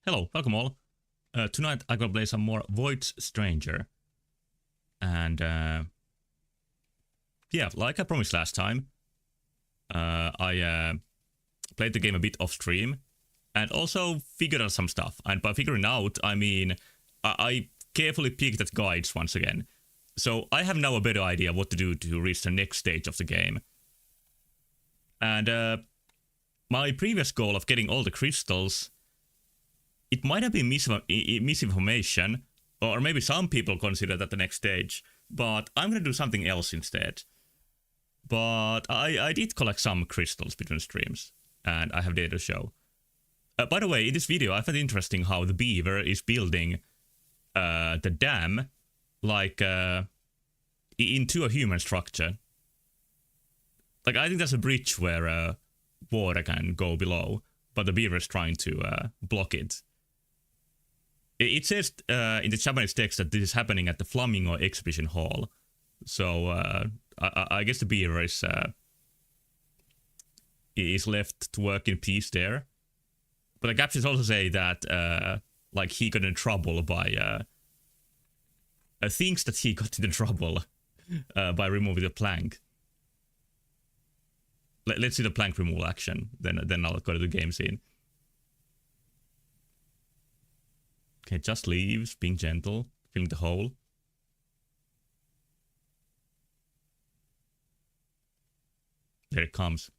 Hello, welcome all. Tonight I'm gonna play some more Void's Stranger. And yeah, like I promised last time, I played the game a bit off stream and also figured out some stuff. And by figuring out, I mean, I carefully peeked at guides once again. So I have now a better idea what to do to reach the next stage of the game. And my previous goal of getting all the crystals, it might have been misinformation, or maybe some people consider that the next stage, but I'm gonna do something else instead. But I did collect some crystals between streams, and I have data to show. By the way, in this video, I found it interesting how the beaver is building the dam like into a human structure. Like, I think that's a bridge where water can go below, but the beaver is trying to block it. It says in the Japanese text that this is happening at the Flamingo Exhibition Hall. So I guess the beaver is left to work in peace there. But the captions also say that like he got in trouble by things that he got into trouble by removing the plank. Let's see the plank removal action. Then I'll go to the game scene. Okay, just leaves, being gentle, filling the hole. There it comes.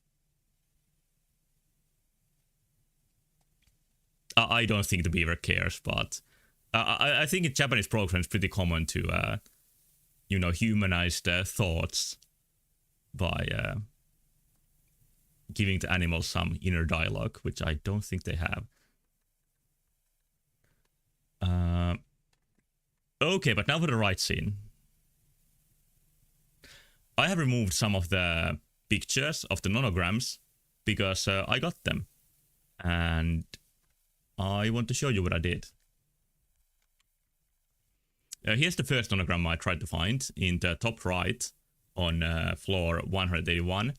I don't think the beaver cares, but I think in Japanese programs it's pretty common to, you know, humanize their thoughts by giving the animals some inner dialogue, which I don't think they have. Okay, but now for the right scene. I have removed some of the pictures of the nonograms because I got them. And I want to show you what I did. Here's the first nonogram I tried to find in the top right on floor 181.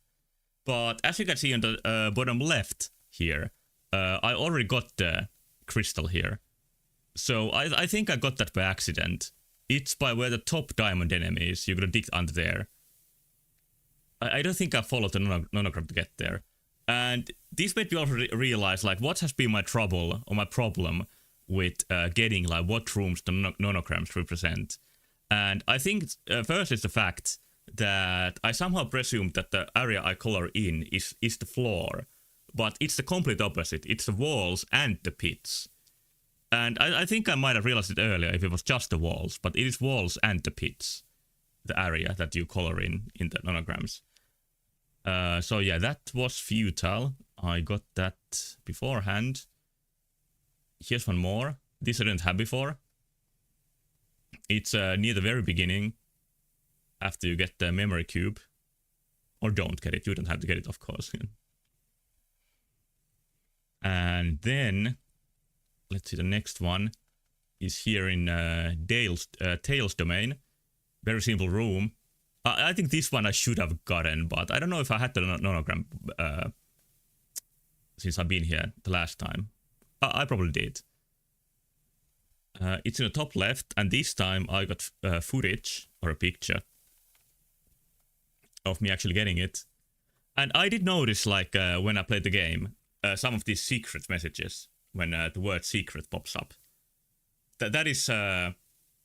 But as you can see on the bottom left here, I already got the crystal here. So I think I got that by accident. It's by where the top diamond enemy is. You're gonna dig under there. I don't think I followed the nonogram to get there. And this made me also realize like what has been my trouble or my problem with getting like what rooms the nonograms represent. And I think first is the fact that I somehow presumed that the area I color in is the floor. But it's the complete opposite. It's the walls and the pits. And I think I might have realized it earlier if it was just the walls, but it is walls and the pits, the area that you color in the nonograms. So yeah, that was futile. I got that beforehand. Here's one more. This I didn't have before. It's near the very beginning, after you get the memory cube. Or don't get it, you don't have to get it, of course. And then let's see, the next one is here in Tails domain. Very simple room. I think this one I should have gotten, but I don't know if I had the nonogram since I've been here the last time. I probably did. It's in the top left, and this time I got footage, or a picture, of me actually getting it. And I did notice, like, when I played the game, some of these secret messages. When the word secret pops up. That is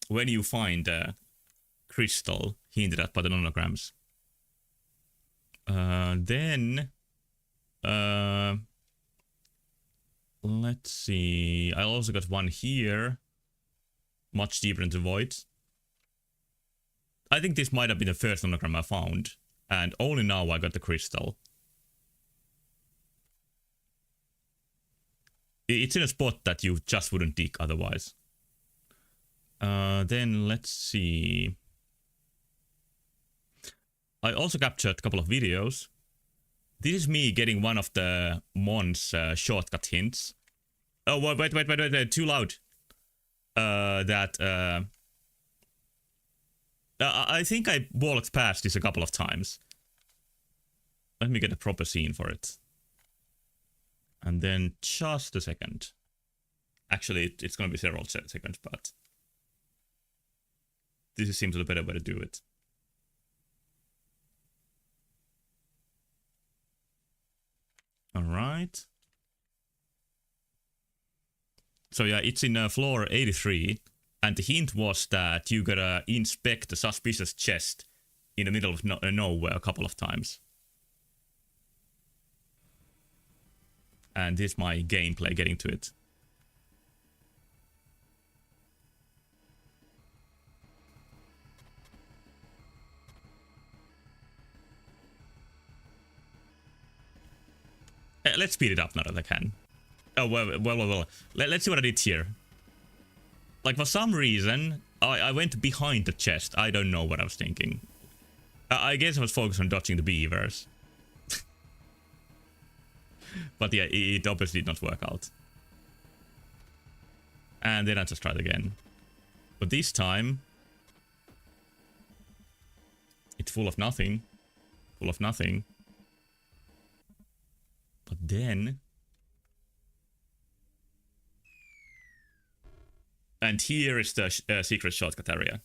when you find a crystal hinted at by the nonograms. Then let's see. I also got one here. Much deeper into void. I think this might have been the first nonogram I found. And only now I got the crystal. It's in a spot that you just wouldn't dig otherwise. Then let's see. I also captured a couple of videos. This is me getting one of the Mon's shortcut hints. Oh, wait, too loud. I think I walked past this a couple of times. Let me get a proper scene for it. And then just a second. Actually, it's going to be several seconds, but this seems the better way to do it. All right. So yeah, it's in floor 83, and the hint was that you gotta inspect the suspicious chest in the middle of nowhere a couple of times. And this is my gameplay getting to it. Let's speed it up now that I can. Oh, well. Let's see what I did here. Like, for some reason, I went behind the chest. I don't know what I was thinking. I guess I was focused on dodging the beavers. But yeah, it obviously did not work out. And then I just tried again. But this time, it's full of nothing. Full of nothing. But then... And here is the secret shortcut area.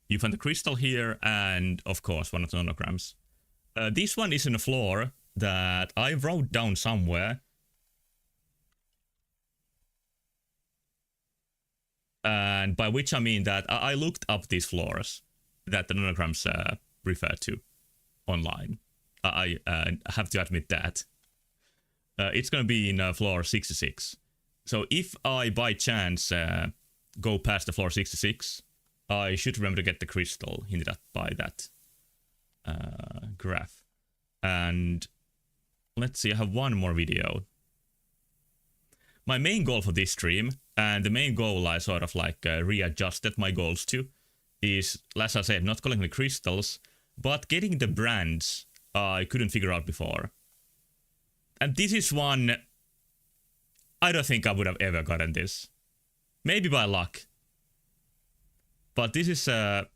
You find the crystal here, and of course one of the nanograms. This one is in a floor that I wrote down somewhere. And by which I mean that I looked up these floors that the nanograms refer to online. I have to admit that. It's going to be in floor 66. So if I by chance go past the floor 66, I should remember to get the crystal hinted at by that graph. And let's see, I have one more video. My main goal for this stream, and the main goal I sort of like readjusted my goals to, is, as I said, not collecting the crystals, but getting the brands I couldn't figure out before. And this is one, I don't think I would have ever gotten this. Maybe by luck. But this is, I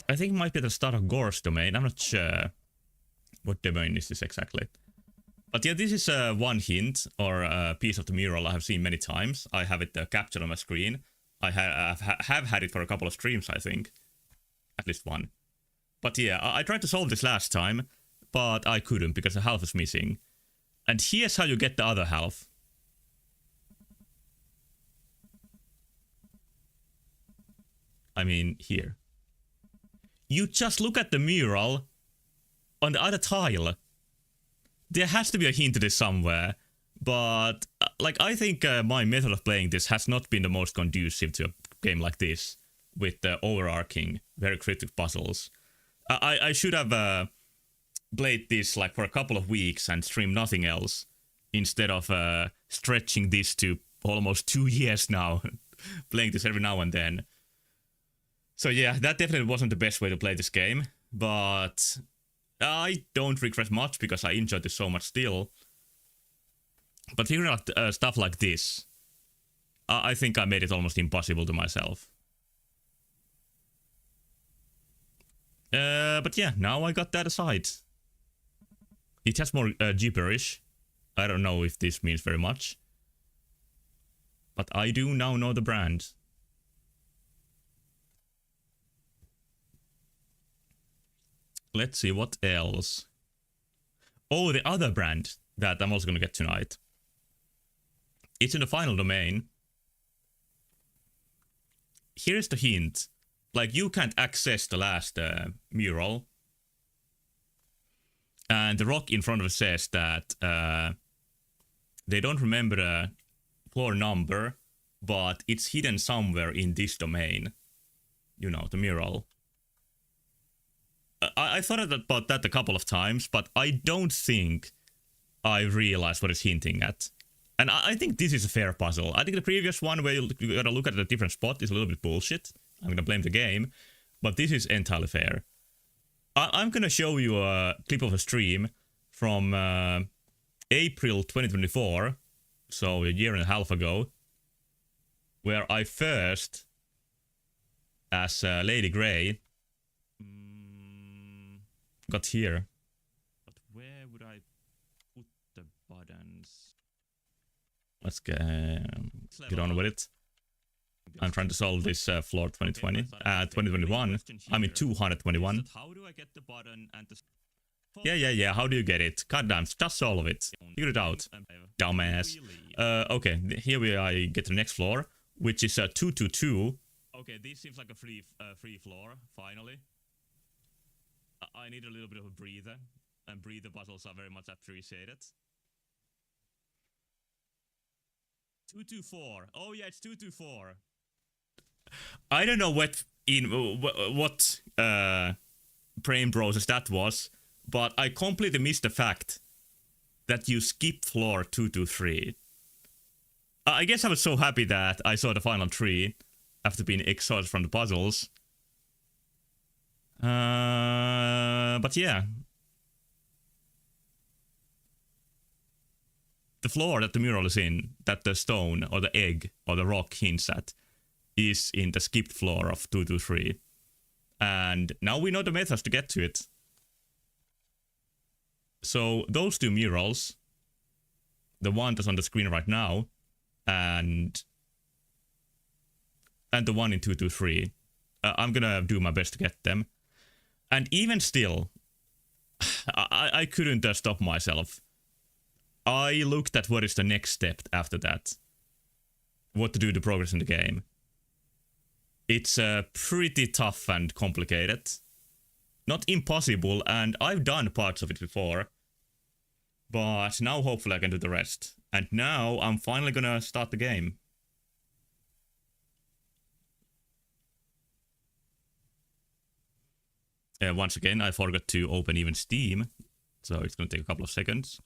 think it might be the start of Gore's domain. I'm not sure what domain is this exactly. But yeah, this is one hint, or a piece of the mural I have seen many times. I have it captured on my screen. I have had it for a couple of streams, I think. At least one. But yeah, I tried to solve this last time. But I couldn't because the half is missing. And here's how you get the other half. I mean, here. You just look at the mural on the other tile. There has to be a hint to this somewhere. But, like, I think my method of playing this has not been the most conducive to a game like this. With the overarching, very cryptic puzzles. I should have... played this like for a couple of weeks and stream nothing else instead of stretching this to almost 2 years now, playing this every now and then. So yeah, that definitely wasn't the best way to play this game, but I don't regret much because I enjoyed this so much still. But figuring out stuff like this, I think I made it almost impossible to myself. But yeah, now I got that aside. It has more gibberish. I don't know if this means very much. But I do now know the brand. Let's see what else. Oh, the other brand that I'm also going to get tonight. It's in the final domain. Here's the hint. Like, you can't access the last mural. And the rock in front of it says that they don't remember the floor number, but it's hidden somewhere in this domain. You know, the mural. I thought about that a couple of times, but I don't think I realized what it's hinting at. And I think this is a fair puzzle. I think the previous one where you gotta look at a different spot is a little bit bullshit. I'm gonna blame the game. But this is entirely fair. I'm gonna show you a clip of a stream from April 2024, so a year and a half ago, where I first, as Lady Grey, got here. But where would I put the buttons. Let's get on with it. I'm trying to solve this floor 2020. 2021. I mean 221. How do I get the button and the... Yeah. How do you get it? Goddamn, just solve it. Figure it out. Dumbass. Okay, here I get to the next floor, which is 222. Okay, this seems like a free floor, finally. I need a little bit of a breather, and breather puzzles are very much appreciated. 224. Oh yeah, it's 224. I don't know what brain process that was, but I completely missed the fact that you skip floor 223. I guess I was so happy that I saw the final tree after being exhausted from the puzzles. But yeah. The floor that the mural is in, that the stone or the egg or the rock hints at, is in the skipped floor of 223. And now we know the methods to get to it. So those two murals, the one that's on the screen right now, and the one in 223, I'm gonna do my best to get them. And even still, I couldn't stop myself. I looked at what is the next step after that. What to do to progress in the game. It's pretty tough and complicated. Not impossible, and I've done parts of it before. But now hopefully I can do the rest. And now I'm finally gonna start the game. Once again, I forgot to open even Steam. So it's gonna take a couple of seconds.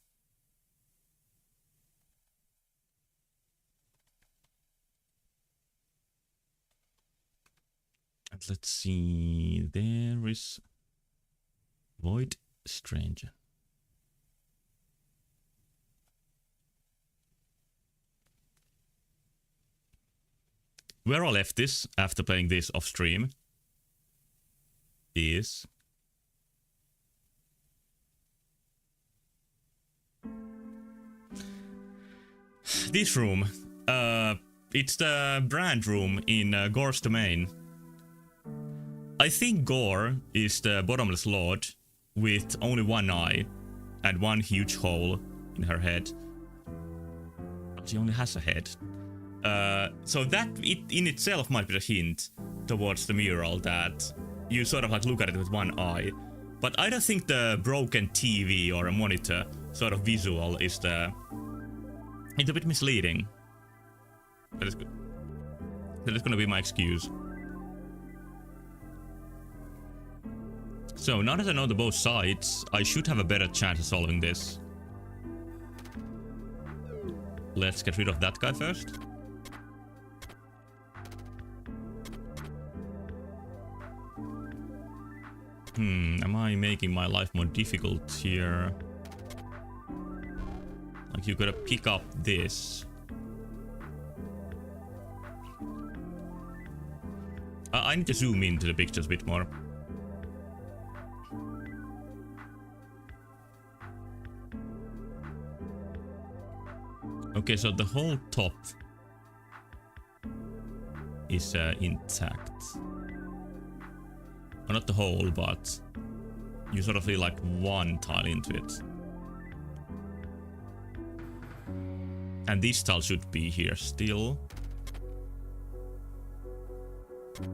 And let's see, there is Void Stranger. Where I left this after playing this off stream is this room. It's the brand room in Gore's domain. I think Gore is the bottomless lord with only one eye and one huge hole in her head. She only has a head. So that in itself might be a hint towards the mural that you sort of like look at it with one eye. But I don't think the broken TV or a monitor sort of visual is the... It's a bit misleading. That is gonna be my excuse. So now that I know the both sides, I should have a better chance of solving this. Let's get rid of that guy first. Am I making my life more difficult here? Like you gotta pick up this. I need to zoom into the pictures a bit more. Okay, so the whole top is intact. Well, not the whole, but you sort of feel like one tile into it. And this tile should be here still.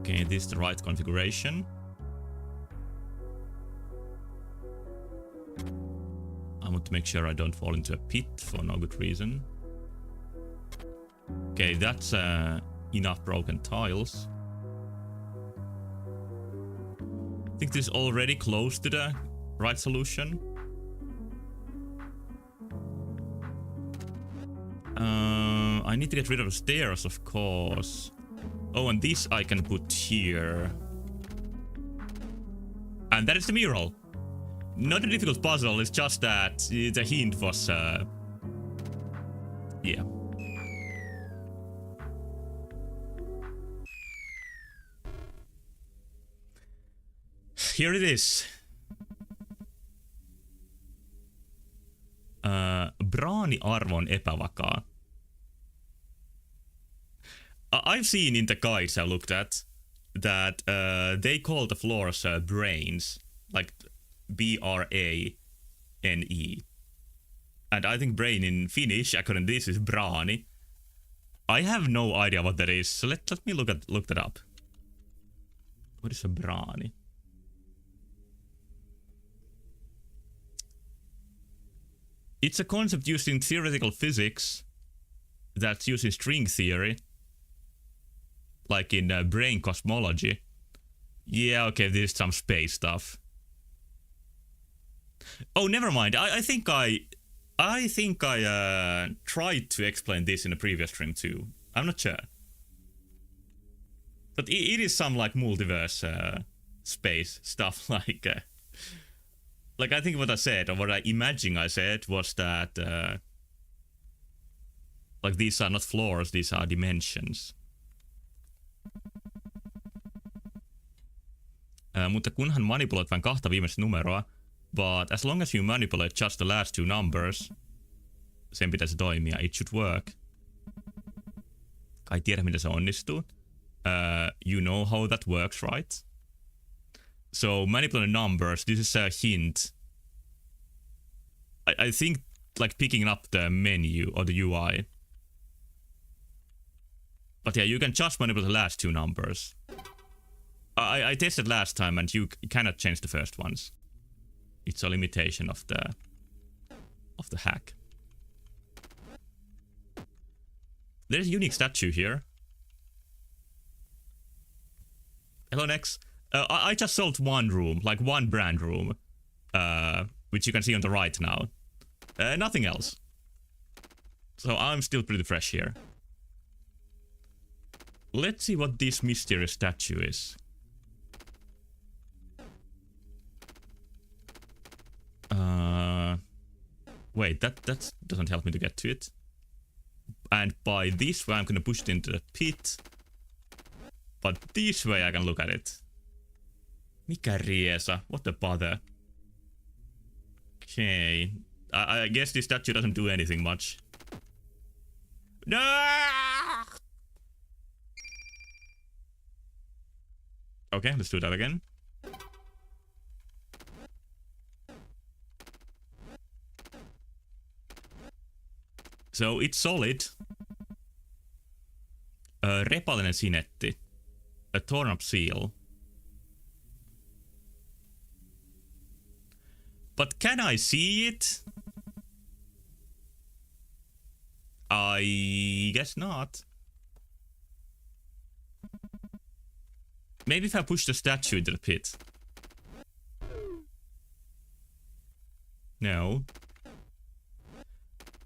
Okay, this is the right configuration. I want to make sure I don't fall into a pit for no good reason. Okay, that's enough broken tiles. I think this is already close to the right solution. I need to get rid of the stairs, of course. Oh, and this I can put here. And that is the mural. Not a difficult puzzle, it's just that the hint was... yeah. Here it is. Braani-arvo on epävakaa. I've seen in the guides I looked at that they call the floors brains, like B-R-A-N-E. And I think brain in Finnish, according to this, is braani. I have no idea what that is, so let me look that up. What is a braani? It's a concept used in theoretical physics that's used in string theory, like in brain cosmology. Yeah, okay, this is some space stuff. Oh, never mind. I think I tried to explain this in a previous stream too. I'm not sure. But it is some like multiverse space stuff, like I think what I said, or what I imagine I said, was that like these are not floors, these are dimensions. Mutta kunhan manipuloit vain kahta viimeistä numeroa, but as long as you manipulate just the last two numbers, sen pitäisi toimia, it should work. Kai tiedä, miten se onnistuu. You know how that works, right? So manipulating numbers, this is a hint. I think like picking up the menu or the UI. But yeah, you can just manipulate the last two numbers. I tested last time and you cannot change the first ones. It's a limitation of the hack. There's a unique statue here. Hello, Nex. I just sold one room, like one brand room, which you can see on the right now. Nothing else. So I'm still pretty fresh here. Let's see what this mysterious statue is. Wait, that doesn't help me to get to it. And by this way I'm gonna push it into the pit. But this way I can look at it. Mikä riesa? What the bother? Okay. I guess this statue doesn't do anything much. No! Okay, let's do that again. So it's solid. Repallinen sinetti. A torn up seal. But can I see it? I guess not. Maybe if I push the statue into the pit. No.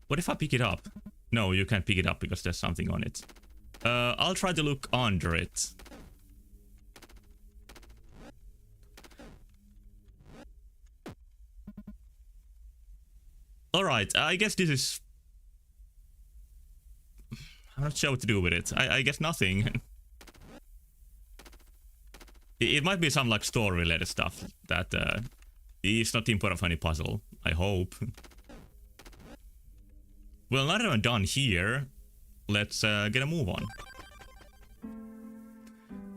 What if I pick it up? No, you can't pick it up because there's something on it. I'll try to look under it. Alright, I guess this is... I'm not sure what to do with it. I guess nothing. It might be some like story related stuff that is not important for any puzzle. I hope. Well, now that I'm done here, let's get a move on.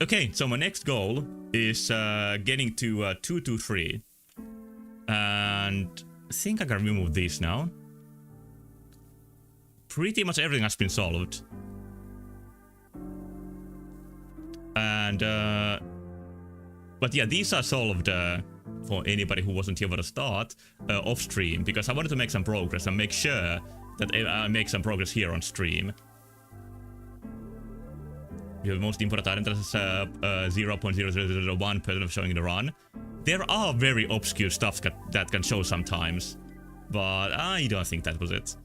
Okay, so my next goal is getting to 223. And I think I can remove these now. Pretty much everything has been solved. And, but yeah, these are solved for anybody who wasn't here for the start, off stream, because I wanted to make some progress and make sure that I make some progress here on stream. You have the most important item that is 0.0001% of showing the run. There are very obscure stuff that can show sometimes, but I don't think that was it.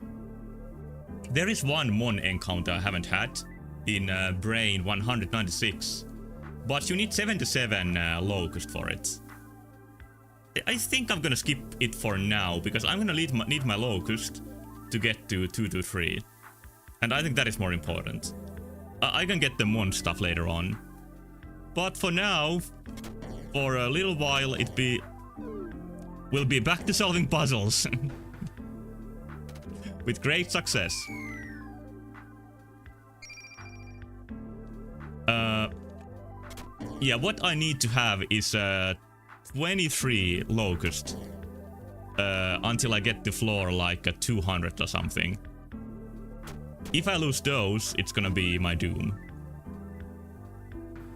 There is one Mon encounter I haven't had in Brain 196, but you need 77 Locust for it. I think I'm gonna skip it for now, because I'm gonna need my Locust to get to 223, and I think that is more important. I can get the Mon stuff later on, but for now, for a little while, we'll be back to solving puzzles. With great success. Yeah, what I need to have is 23 locust until I get to floor like 200 or something. If I lose those, it's gonna be my doom.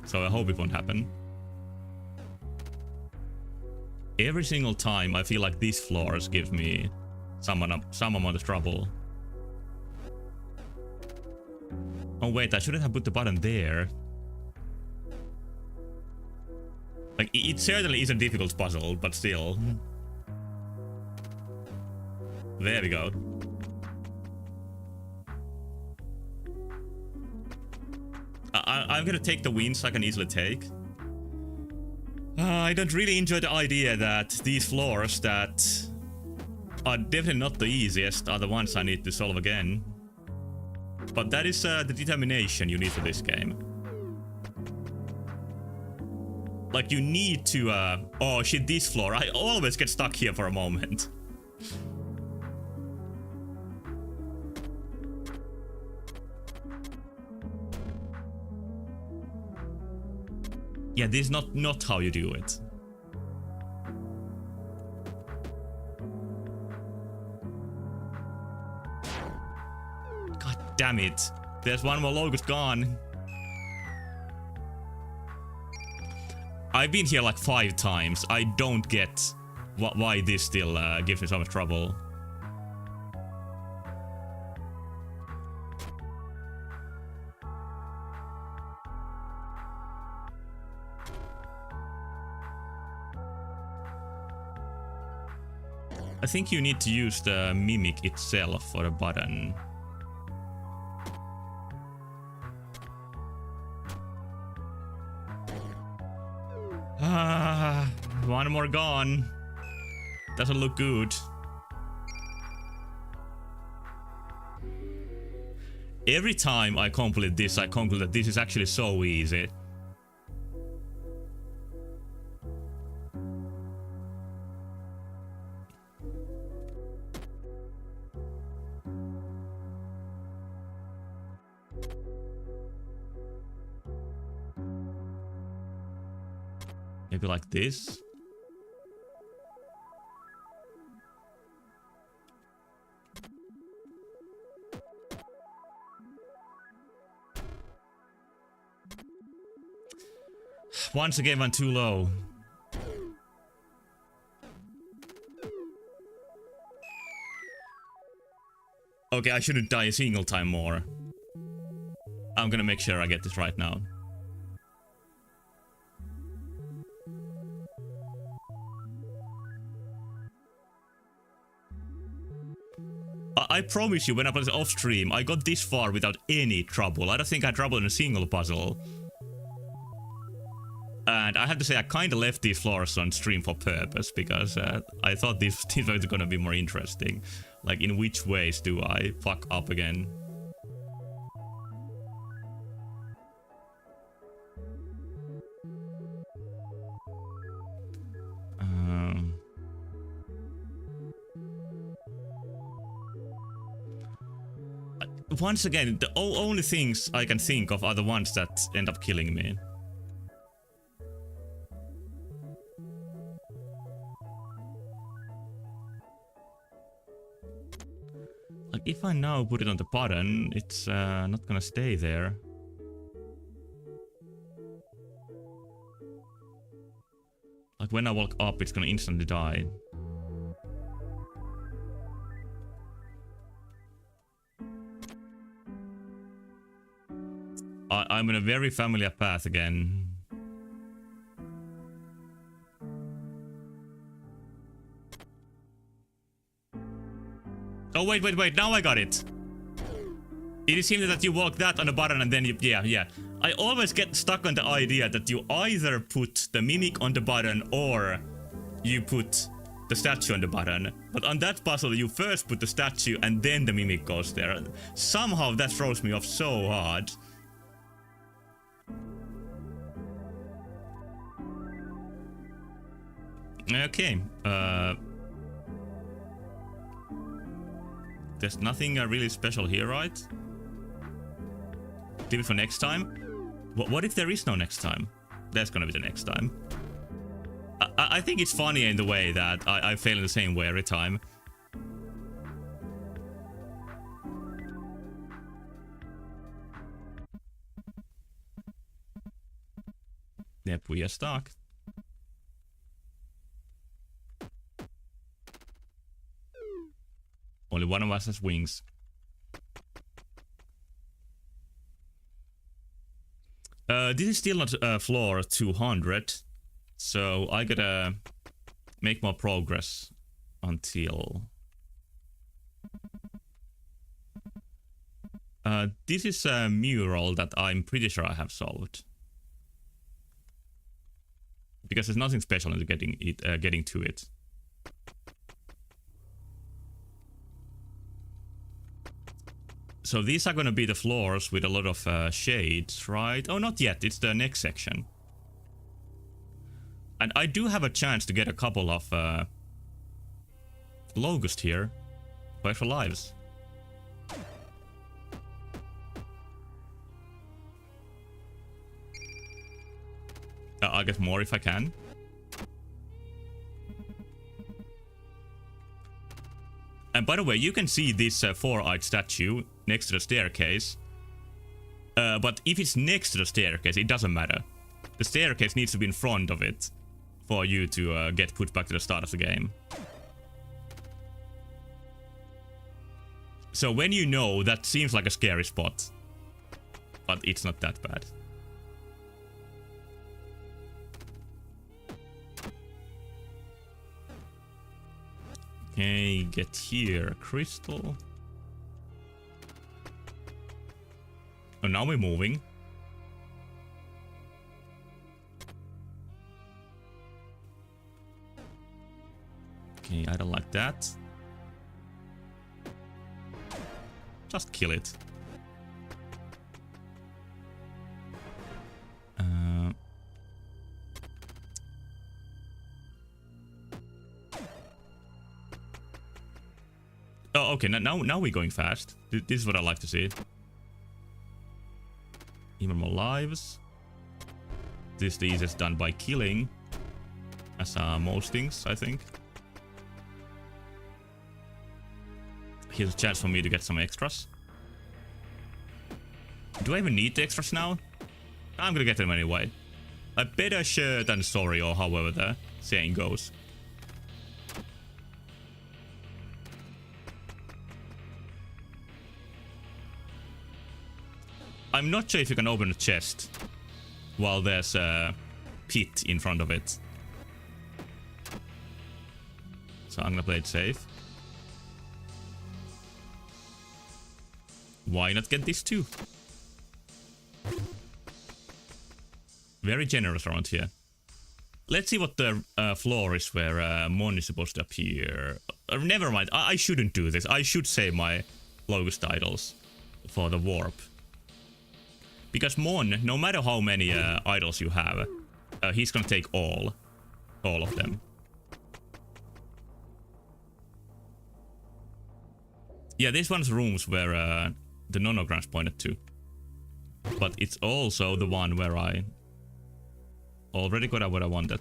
So I hope it won't happen. Every single time I feel like these floors give me some amount of trouble. Oh wait, I shouldn't have put the button there. Like, it certainly is a difficult puzzle, but still. There we go. I'm gonna take the wins I can easily take. I don't really enjoy the idea that these floors that are definitely not the easiest are the ones I need to solve again. But that is the determination you need for this game. Like, you need to, oh shit, this floor. I always get stuck here for a moment. Yeah, this is not how you do it. God damn it. There's one more locust gone. I've been here like 5 times. I don't get why this still gives me so much trouble. I think you need to use the mimic itself for a button. One more gone. Doesn't look good. Every time I complete this, I conclude that this is actually so easy. Maybe like this. Once again, went too low. Okay, I shouldn't die a single time more. I'm gonna make sure I get this right now. I promise you, when I played off stream, I got this far without any trouble. I don't think I had trouble in a single puzzle. And I have to say, I kind of left these floors on stream for purpose, because I thought these were gonna be more interesting. Like, in which ways do I fuck up again? Once again, the only things I can think of are the ones that end up killing me. Like, if I now put it on the button, it's not gonna stay there. Like, when I walk up, it's gonna instantly die. I'm in a very familiar path again. Oh, wait, now I got it. It seems that you walk that on the button and then you... Yeah. I always get stuck on the idea that you either put the mimic on the button or you put the statue on the button. But on that puzzle, you first put the statue and then the mimic goes there. Somehow that throws me off so hard. Okay, There's nothing really special here, right? Leave it for next time? What if there is no next time? That's gonna be the next time. I think it's funny in the way that I fail in the same way every time. Yep, we are stuck. Only one of us has wings. This is still not floor 200, so I gotta make more progress until... this is a mural that I'm pretty sure I have solved. Because there's nothing special in getting to it. So these are gonna be the floors with a lot of shades, right? Oh, not yet. It's the next section. And I do have a chance to get a couple of Locust here for extra lives. I'll get more if I can. And by the way, you can see this four-eyed statue next to the staircase. But if it's next to the staircase, it doesn't matter. The staircase needs to be in front of it for you to get put back to the start of the game. So when you know, that seems like a scary spot. But it's not that bad. Okay, get here. Crystal. Oh, now we're moving. Okay, I don't like that. Just kill it. Oh, okay. Now we're going fast. This is what I like to see. Even more lives. This is done by killing, as most things, I think. Here's a chance for me to get some extras. Do I even need the extras now? I'm gonna get them anyway. A better sure than sorry, or however the saying goes. I'm not sure if you can open a chest while there's a pit in front of it. So I'm gonna play it safe. Why not get this too? Very generous around here. Let's see what the floor is where Mon is supposed to appear. Never mind, I shouldn't do this. I should save my Locust idols for the warp. Because Mon, no matter how many idols you have, he's gonna take all of them. Yeah, this one's rooms where the nonograms pointed to. But it's also the one where I already got what I wanted.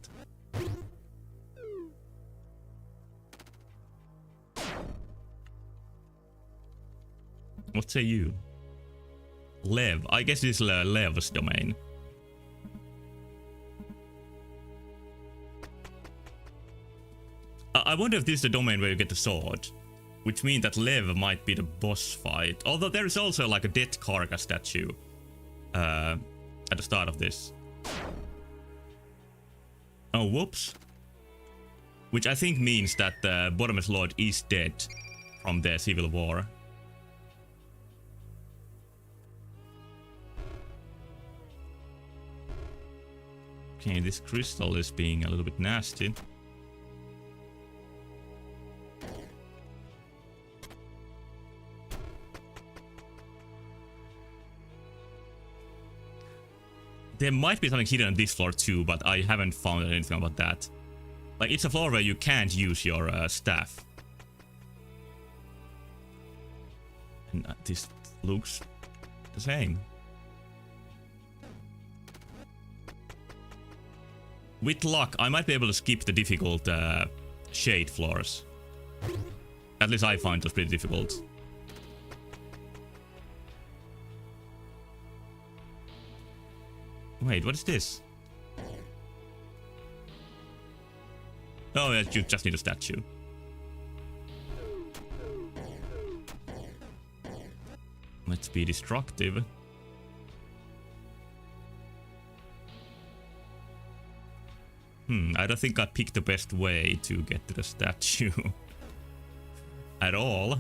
What say you? Lev. I guess this is Lev's domain. I wonder if this is the domain where you get the sword. Which means that Lev might be the boss fight. Although there is also like a dead Karga statue at the start of this. Oh, whoops. Which I think means that the Bottomless Lord is dead from the Civil War. Okay, this crystal is being a little bit nasty. There might be something hidden on this floor too, but I haven't found anything about that. Like, it's a floor where you can't use your staff. And this looks the same. With luck, I might be able to skip the difficult shade floors. At least I find those pretty difficult. Wait, what is this? Oh, yeah, you just need a statue. Let's be destructive. I don't think I picked the best way to get to the statue. At all.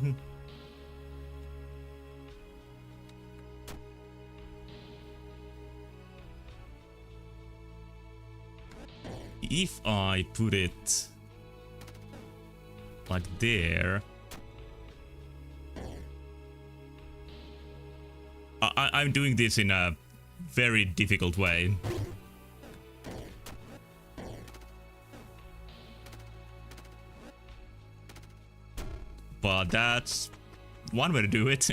If I put it like there, I'm doing this in a very difficult way. But that's one way to do it.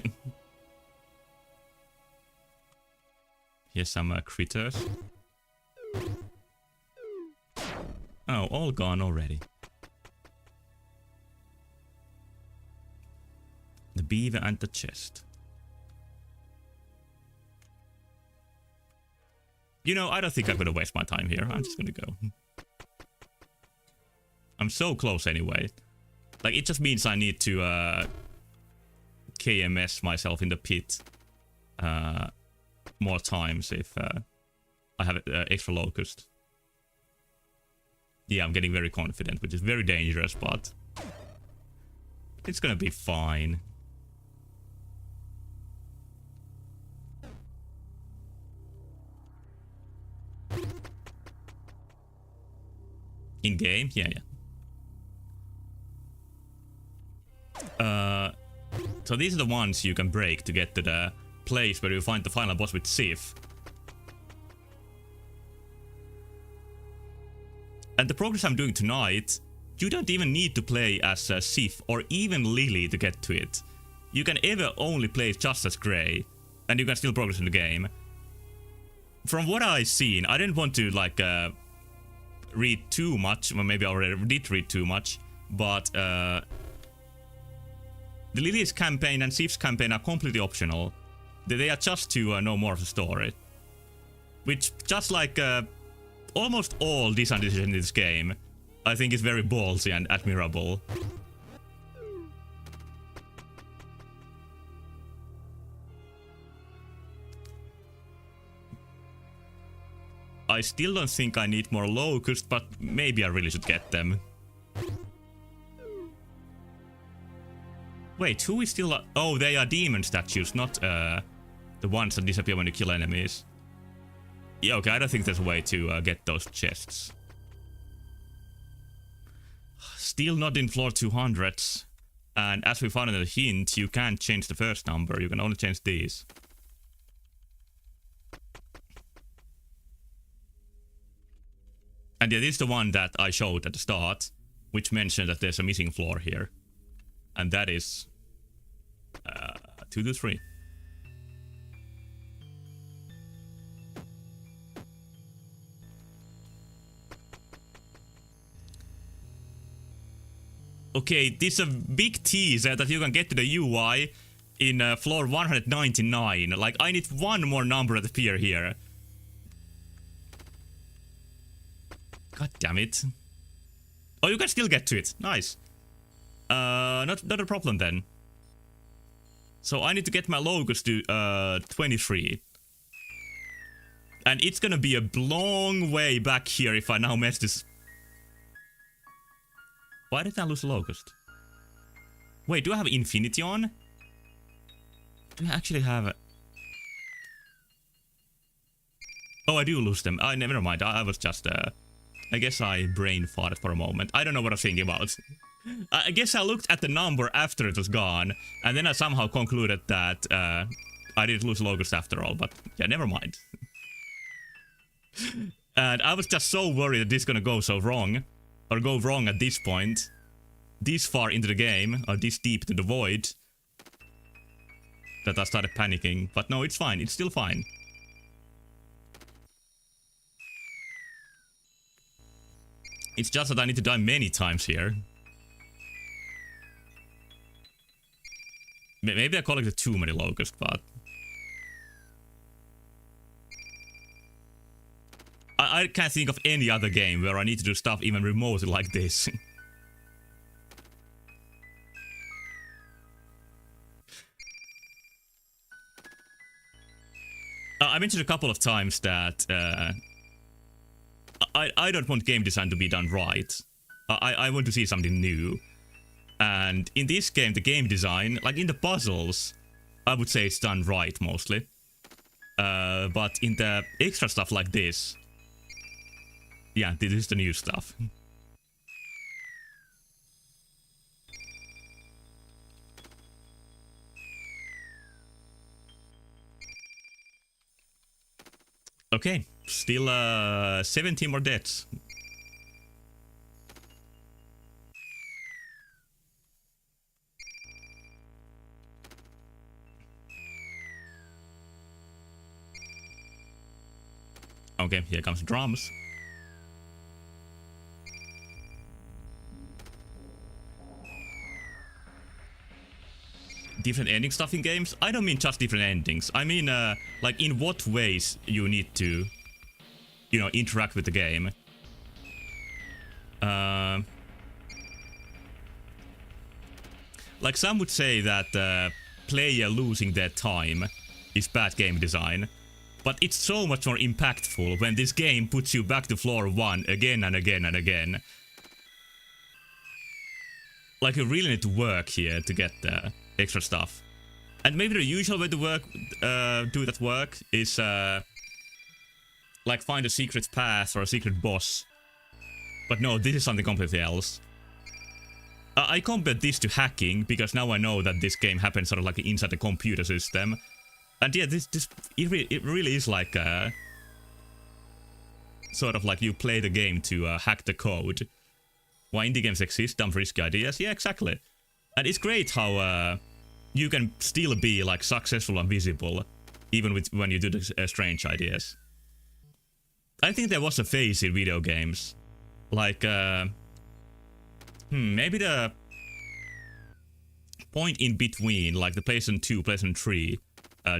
Here's some critters. Oh, all gone already. The beaver and the chest. You know, I don't think I'm gonna waste my time here. I'm just gonna go. I'm so close anyway. Like, it just means I need to KMS myself in the pit more times if I have extra locust. Yeah, I'm getting very confident, which is very dangerous, but it's gonna be fine. In game? Yeah. So these are the ones you can break to get to the place where you find the final boss with Sif. And the progress I'm doing tonight, you don't even need to play as Sif or even Lily to get to it. You can ever only play just as Grey, and you can still progress in the game. From what I've seen, I didn't want to like read too much, well, maybe I already did read too much, but the Lily's campaign and Sif's campaign are completely optional. They are just to know more of the story. Which, just like almost all design decisions in this game, I think is very ballsy and admirable. I still don't think I need more locusts, but maybe I really should get them. Wait, who is still... Oh, they are demon statues, not the ones that disappear when you kill enemies. Yeah, okay, I don't think there's a way to get those chests. Still not in floor 200s. And as we found in the hint, you can't change the first number, you can only change these. And yeah, this is the one that I showed at the start, which mentioned that there's a missing floor here. And that is 2 to 3. Okay, this is a big teaser that you can get to the UI in floor 199. Like, I need one more number to appear here. God damn it. Oh, you can still get to it. Nice. Not a problem then. So I need to get my locust to 23. And it's gonna be a long way back here if I now mess this. Why did I lose a locust? Wait, do I have infinity on? Do I actually have... Oh, I do lose them. Never mind. I was just... I guess I brain farted for a moment. I don't know what I was thinking about. I guess I looked at the number after it was gone, and then I somehow concluded that I didn't lose locust after all, but yeah, never mind. And I was just so worried that this is gonna go so wrong, or go wrong at this point, this far into the game, or this deep into the void. that I started panicking. But no, it's fine. It's still fine. It's just that I need to die many times here. Maybe I collected too many locusts, but... I can't think of any other game where I need to do stuff even remotely like this. I mentioned a couple of times that I don't want game design to be done right. I want to see something new. And in this game, the game design, like in the puzzles, I would say it's done right mostly. But in the extra stuff like this, yeah, this is the new stuff. Okay, still 17 more deaths. Okay, here comes drums. Different ending stuff in games? I don't mean just different endings. I mean, like, in what ways you need to, you know, interact with the game. Like, some would say that player losing their time is bad game design. But it's so much more impactful when this game puts you back to floor 1 again and again and again. Like, you really need to work here to get the extra stuff. And maybe the usual way to work, do that work is like find a secret path or a secret boss. But no, this is something completely else. I compared this to hacking because now I know that this game happens sort of like inside the computer system. And yeah, it really is like sort of like you play the game to hack the code. Why indie games exist, dumb risky ideas? Yeah, exactly. And it's great how you can still be like successful and visible, even when you do the strange ideas. I think there was a phase in video games, like maybe the point in between, like the PlayStation 2, PlayStation 3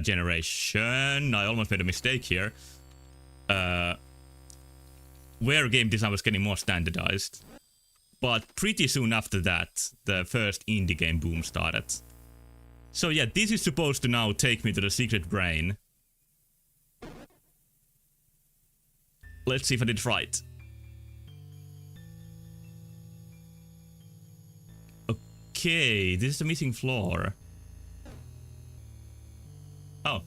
generation. I almost made a mistake here. Where game design was getting more standardized. But pretty soon after that, the first indie game boom started. So yeah, this is supposed to now take me to the secret brain. Let's see if I did it right. Okay, this is the missing floor. Oh.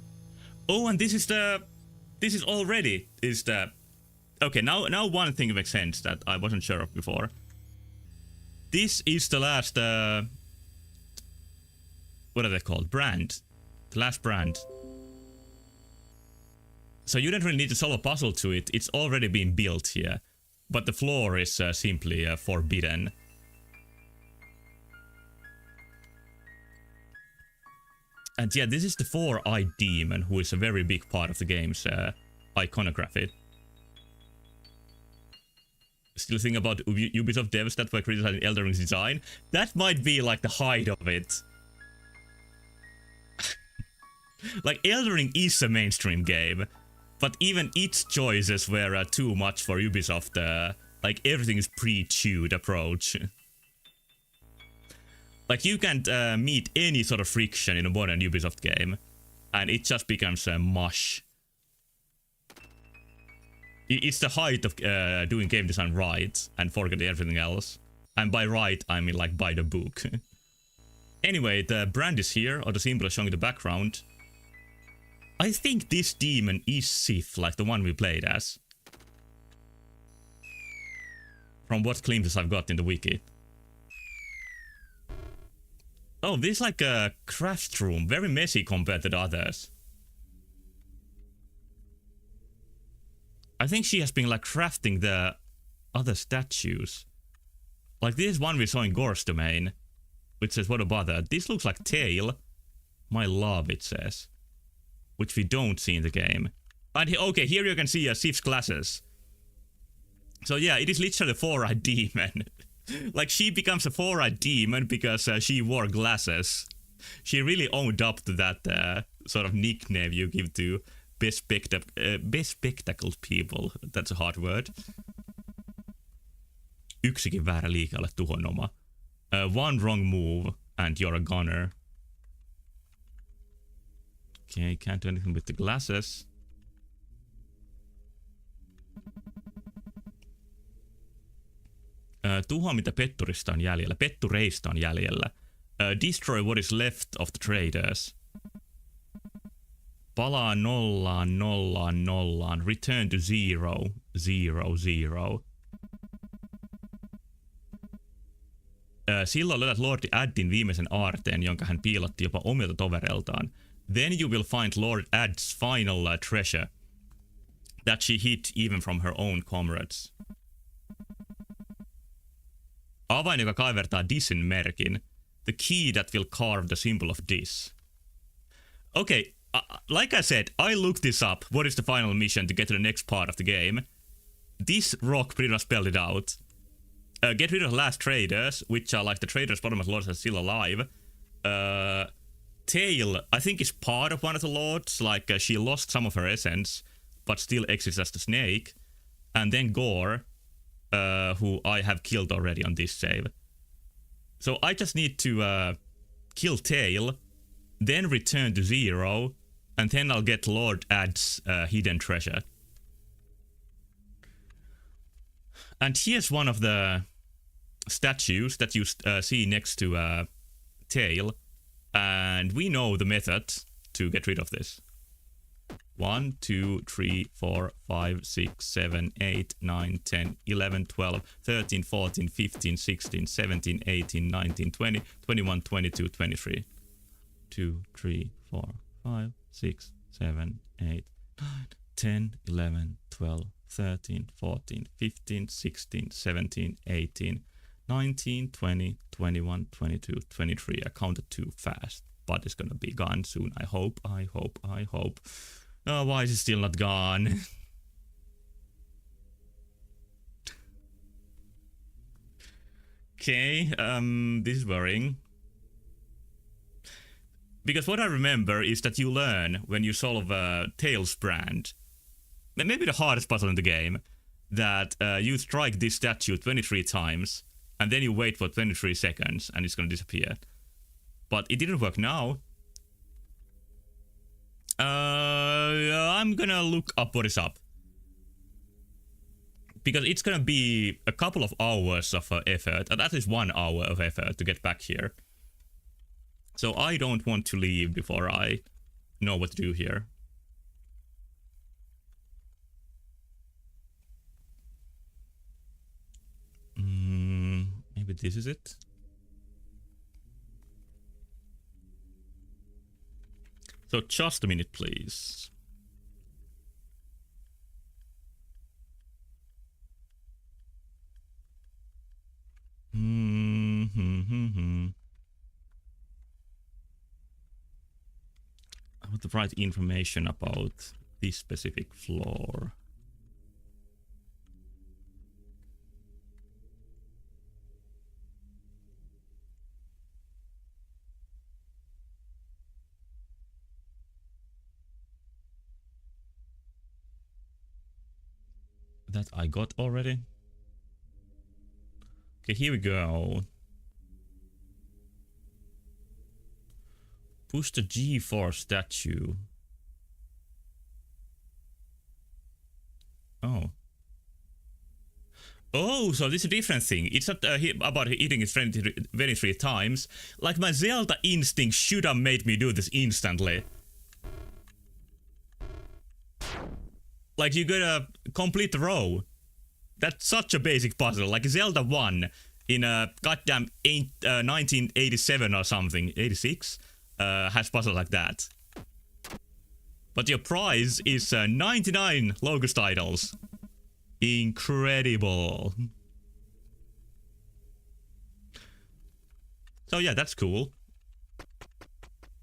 Oh, and this is the... This is already... Is the... Okay, now one thing makes sense that I wasn't sure of before. This is the last... what are they called? Brand. The last brand. So you don't really need to solve a puzzle to it. It's already been built here. But the floor is simply forbidden. And yeah, this is the four-eyed demon, who is a very big part of the game's iconography. Still think about Ubisoft devs that were criticizing Elden Ring's design. That might be like the height of it. Like, Elden Ring is a mainstream game, but even its choices were too much for Ubisoft. Like, everything is pre-chewed approach. Like, you can't meet any sort of friction in a modern Ubisoft game, and it just becomes mush. It's the height of doing game design right and forgetting everything else. And by right, I mean like by the book. Anyway, the brand is here, or the symbol is showing in the background. I think this demon is Sif, like the one we played as. From what glimpses I've got in the wiki. Oh, this is like a craft room, very messy compared to the others. I think she has been like crafting the other statues. Like this one we saw in Gore's domain, which says what a bother. This looks like Tail, My love, it says. Which we don't see in the game. And okay, here you can see Sif's glasses. So yeah, it is literally a 4-eyed demon. Like, she becomes a 4-eyed demon because she wore glasses. She really owned up to that sort of nickname you give to bespectacled people. That's a hard word. Yksikin väärä liike olet tuhonnoma. One wrong move and you're a gunner. Okay, can't do anything with the glasses. Tuhoa mitä petturista on jäljellä. Pettureista on jäljellä. Destroy what is left of the traders. Palaa nollaan, nollaan, nollaan. Return to 0, 0, 0. Silloin löydät Lord Addin viimeisen aarteen, jonka hän piilotti jopa omilta tovereiltaan. Then you will find Lord Add's final treasure. That she hid even from her own comrades. Avain, joka kaivertaa Dissin merkin. The key that will carve the symbol of Dis. Okay, like I said, I looked this up. What is the final mission to get to the next part of the game? This rock pretty much spelled it out. Get rid of last traders, which are like the traders bottom of the lords are still alive. Tail, I think, is part of one of the lords. Like, she lost some of her essence, but still exists as the snake. And then Gore, who I have killed already on this save. So I just need to kill Tail, then return to 0, and then I'll get Lord Add's hidden treasure. And here's one of the statues that you see next to Tail. And we know the method to get rid of this. 1, 2, 3, 4, 5, 6, 7, 8, 9, 10, 11, 12, 13, 14, 15, 16, 17, 18, 19, 20, 21, 22, 23. 2, 3, 4, 5, 6, 7, 8, 9, 10, 11, 12, 13, 14, 15, 16, 17, 18, 19, 20, 21, 22, 23. I counted too fast, but it's gonna be gone soon. I hope. Oh, why is it still not gone? Okay, this is worrying. Because what I remember is that you learn when you solve Tails brand, maybe the hardest puzzle in the game, that you strike this statue 23 times, and then you wait for 23 seconds, and it's gonna disappear. But it didn't work now. I'm gonna look up what is up. Because it's gonna be a couple of hours of effort, at least 1 hour of effort to get back here. So I don't want to leave before I know what to do here. Maybe this is it? So just a minute, please. I want the right information about this specific floor. That I got already. Okay, here we go. Push the G4 statue. Oh. Oh, so this is a different thing. It's not about eating his friend 23 times. Like, my Zelda instinct should have made me do this instantly. Like, you gotta complete the row. That's such a basic puzzle. Like Zelda 1 in a goddamn 1987 or something, 86, has puzzles like that. But your prize is 99 Locust Idols. Incredible. So yeah, that's cool.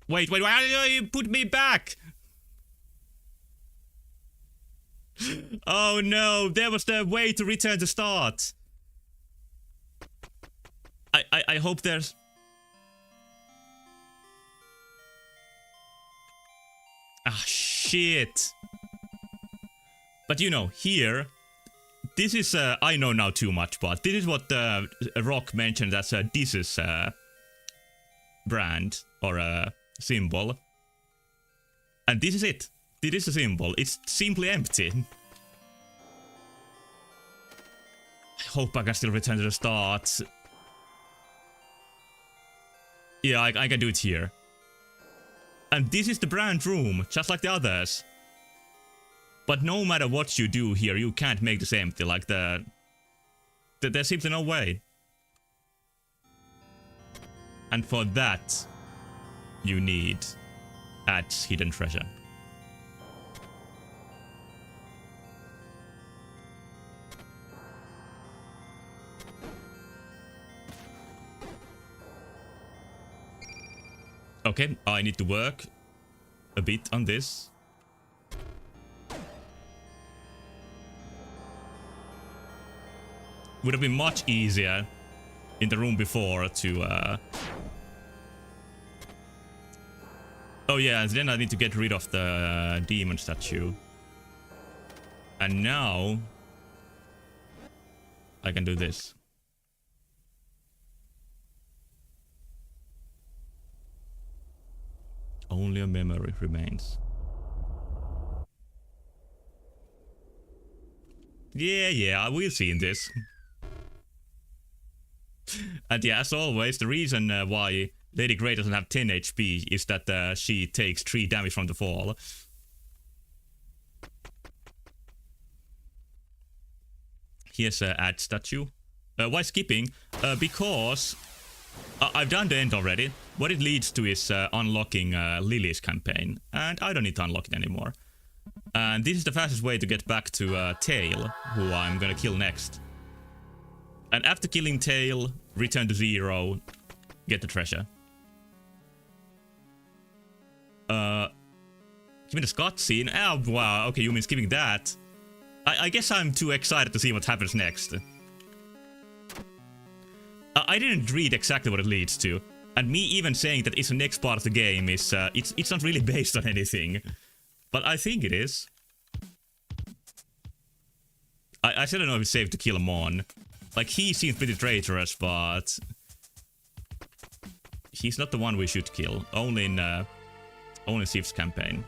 Wait, why you put me back? Oh no, there was the way to return to start. I hope there's... Ah, shit. But you know, here, this is, I know now too much, but this is what Rock mentioned as this is brand or a symbol. And this is it. This is a symbol. It's simply empty. I hope I can still return to the start. Yeah, I can do it here. And this is the brand room, just like the others. But no matter what you do here, you can't make this empty. Like there's simply no way. And for that, you need Ad's hidden treasure. Okay, I need to work a bit on this. Would have been much easier in the room before to oh yeah, and then I need to get rid of the demon statue. And now I can do this. Only a memory remains. Yeah, we've seen this. And yeah, as always, the reason why Lady Grey doesn't have 10 HP is that she takes 3 damage from the fall. Here's an Ad statue. Why skipping? Because I've done the end already. What it leads to is unlocking Lily's campaign, and I don't need to unlock it anymore. And this is the fastest way to get back to Tail, who I'm gonna kill next. And after killing Tail, return to 0, get the treasure. Give me the Scott scene. Oh wow, okay, you mean skipping that. I guess I'm too excited to see what happens next. I didn't read exactly what it leads to, and me even saying that it's the next part of the game is, it's not really based on anything. But I think it is. I still don't know if it's safe to kill Mon. Like, he seems pretty traitorous, but he's not the one we should kill. Only in Sif's campaign.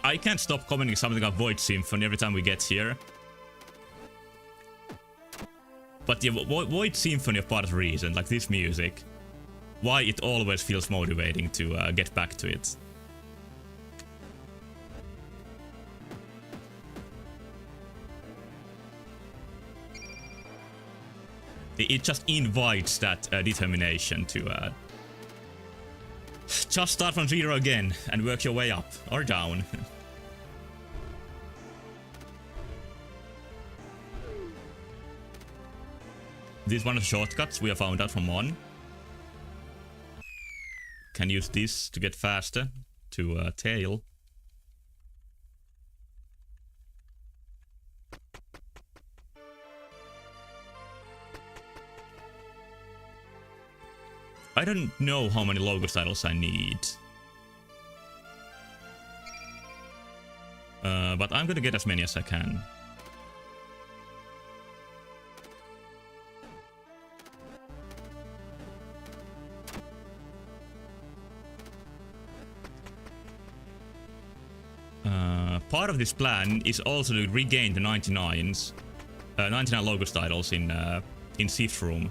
I can't stop commenting something about Void Symphony every time we get here. But yeah, Void Symphony is part of the reason, like this music. Why it always feels motivating to get back to it. It just invites that determination to just start from 0 again and work your way up or down. This is one of the shortcuts we have found out from Mon. Can use this to get faster to Tail. I don't know how many Logos titles I need. But I'm gonna get as many as I can. Part of this plan is also to regain the 99 Logos titles in Sif's room.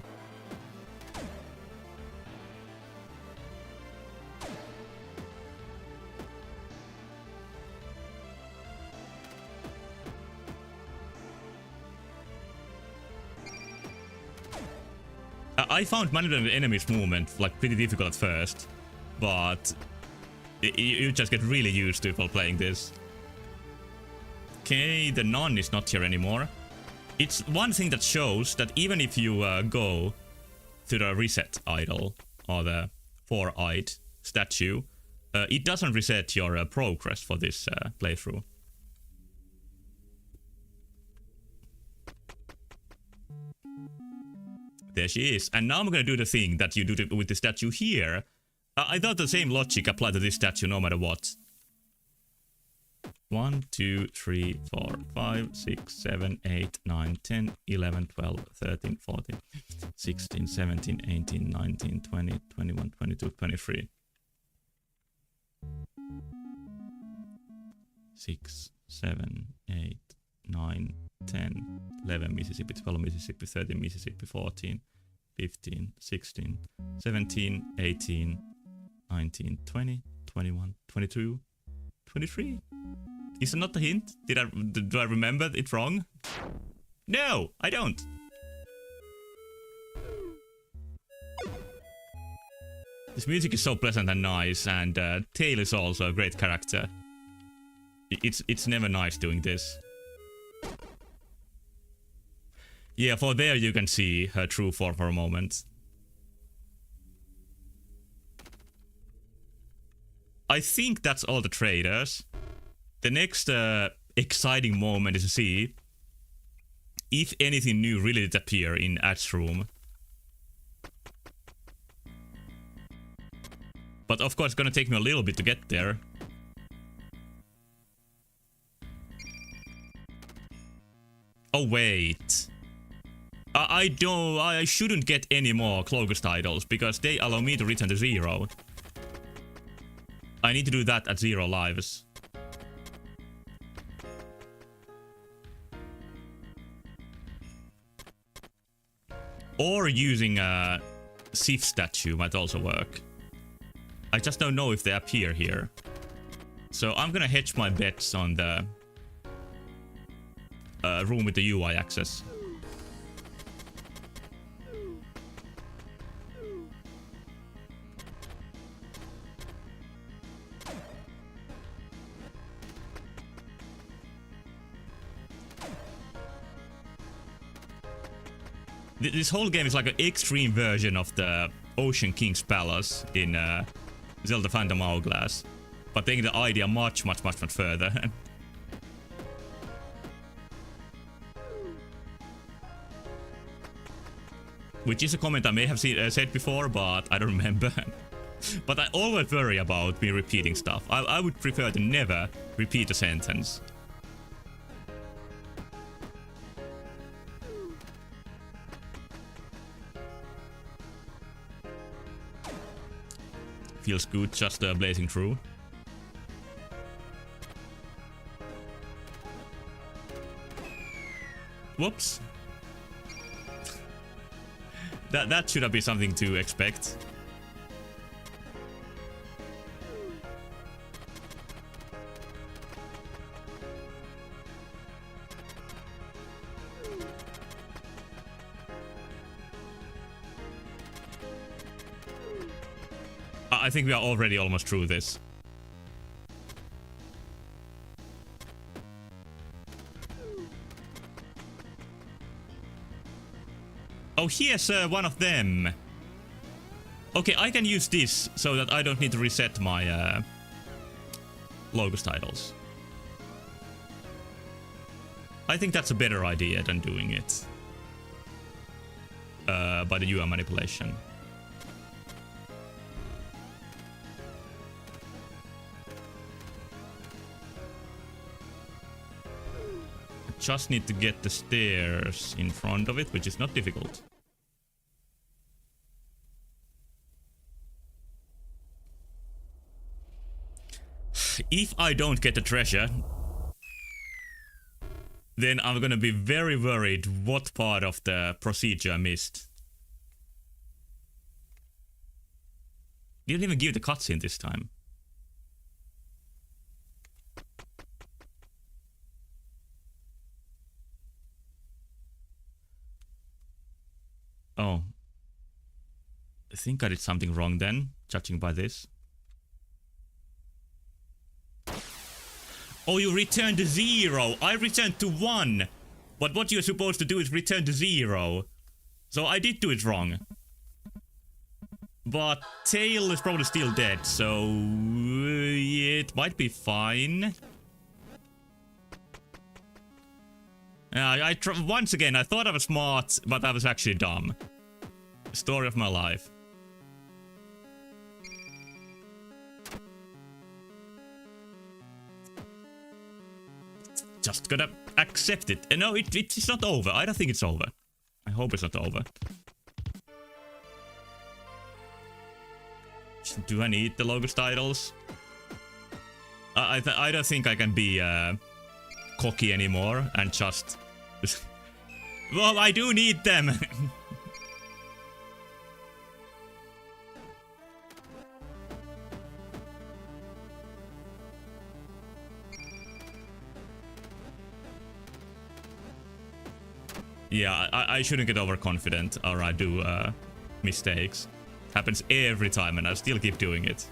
I found manipulating the enemy's movement like pretty difficult at first, but you just get really used to it while playing this. Okay, the nun is not here anymore. It's one thing that shows that even if you go to the reset idol or the 4-eyed statue, it doesn't reset your progress for this playthrough. There she is. And now I'm gonna do the thing that you do with the statue here. I thought the same logic applied to this statue no matter what. 1, 2, 3, 4, 5, 6, 7, 8, 9, 10, 11, 12, 13, 14, 16, 17, 18, 19, 20, 21, 22, 23. 6, 7, 8, 9, 10, 11 Mississippi, 12 Mississippi, 13 Mississippi, 14, 15, 16, 17, 18, 19, 20, 21, 22, 23. Is it not a hint? Do I remember it wrong? No, I don't. This music is so pleasant and nice, and Tail is also a great character. It's never nice doing this. Yeah, for there you can see her true form for a moment. I think that's all the traders. The next exciting moment is to see if anything new really did appear in Ads room. But of course it's gonna take me a little bit to get there. Oh wait. I shouldn't get any more Clogust idols because they allow me to return to 0. I need to do that at 0 lives. Or using a Sif statue might also work. I just don't know if they appear here. So I'm gonna hedge my bets on the room with the UI access. This whole game is like an extreme version of the Ocean King's Palace in Zelda Phantom Hourglass, but taking the idea much further. Which is a comment I may have said before, but I don't remember. But I always worry about me repeating stuff. I would prefer to never repeat a sentence. Feels good just blazing through. Whoops. That should have been something to expect. I think we are already almost through this. Oh, here's one of them. Okay, I can use this so that I don't need to reset my Logos titles. I think that's a better idea than doing it by the UI manipulation. Just need to get the stairs in front of it, which is not difficult. If I don't get the treasure, then I'm gonna be very worried what part of the procedure I missed. Didn't even give the cutscene this time. Oh. I think I did something wrong then, judging by this. Oh, you returned to 0. I returned to 1. But what you're supposed to do is return to 0. So I did do it wrong. But Tail is probably still dead, so it might be fine. Once again, I thought I was smart, but I was actually dumb. Story of my life. Just gotta accept it. No, it's not over. I don't think it's over. I hope it's not over. Do I need the Logos titles? I don't think I can be cocky anymore and just... Well, I do need them! Yeah, I shouldn't get overconfident or I do mistakes. Happens every time and I still keep doing it.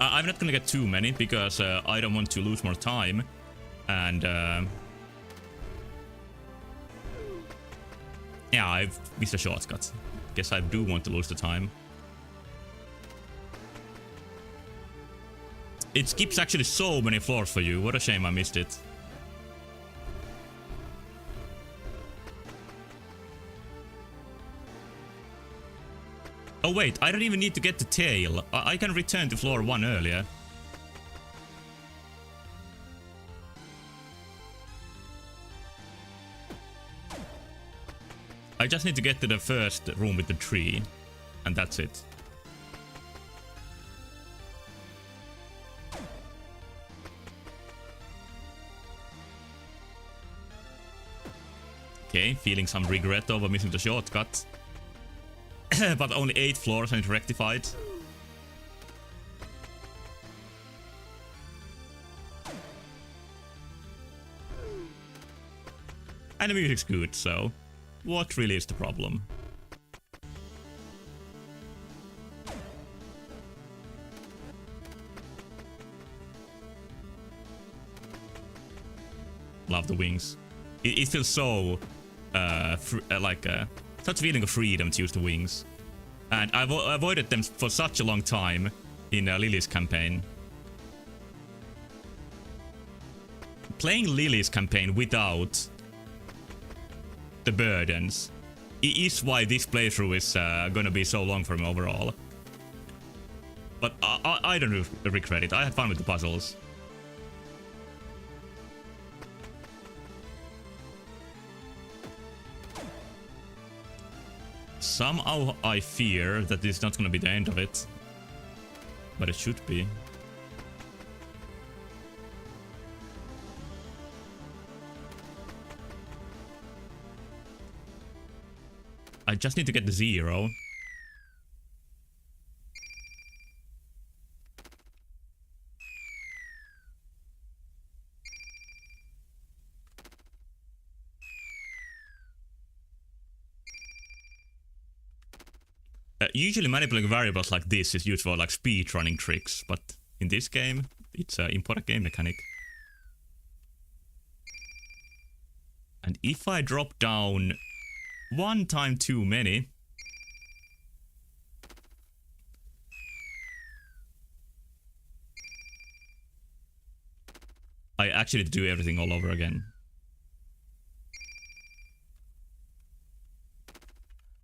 I'm not gonna get too many because I don't want to lose more time. And yeah, I've missed a shortcut. Guess I do want to lose the time. It skips actually so many floors for you. What a shame I missed it. Oh wait, I don't even need to get the tail. I can return to floor 1 earlier. I just need to get to the first room with the tree. And that's it. Okay, feeling some regret over missing the shortcut. But only 8 floors and it's rectified. And the music's good, so what really is the problem? Love the wings. It feels so like such a feeling of freedom to use the wings. And I've avoided them for such a long time in Lily's campaign. Playing Lily's campaign without the burdens is why this playthrough is gonna be so long for me overall. But I don't regret it. I had fun with the puzzles. Somehow I fear that this is not gonna be the end of it. But it should be. I just need to get the 0. Usually manipulating variables like this is used for like speedrunning tricks, but in this game, it's an important game mechanic. And if I drop down 1 time too many... I actually need to do everything all over again.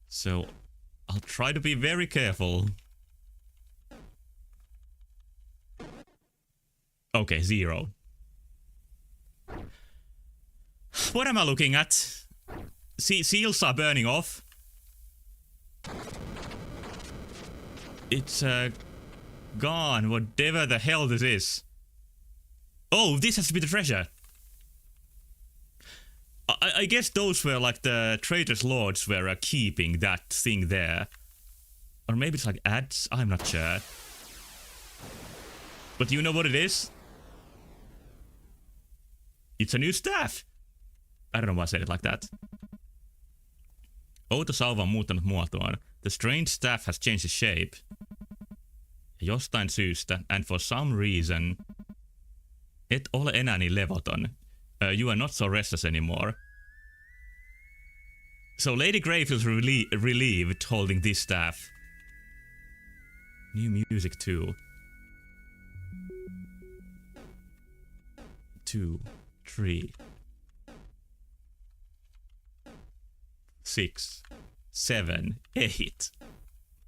So... I'll try to be very careful. Okay, 0. What am I looking at? Seals are burning off. It's gone, whatever the hell this is. Oh, this has to be the treasure. I guess those were like the Traitor's Lords were keeping that thing there. Or maybe it's like ads? I'm not sure. But you know what it is? It's a new staff! I don't know why I said it like that. Outo sauva on muuttanut muotoaan. The strange staff has changed its shape. jostain syystä, and for some reason, et ole enää niin levoton. You are not so restless anymore. So Lady Grey feels relieved holding this staff. New music too. 2, 3, 6, 7, 8,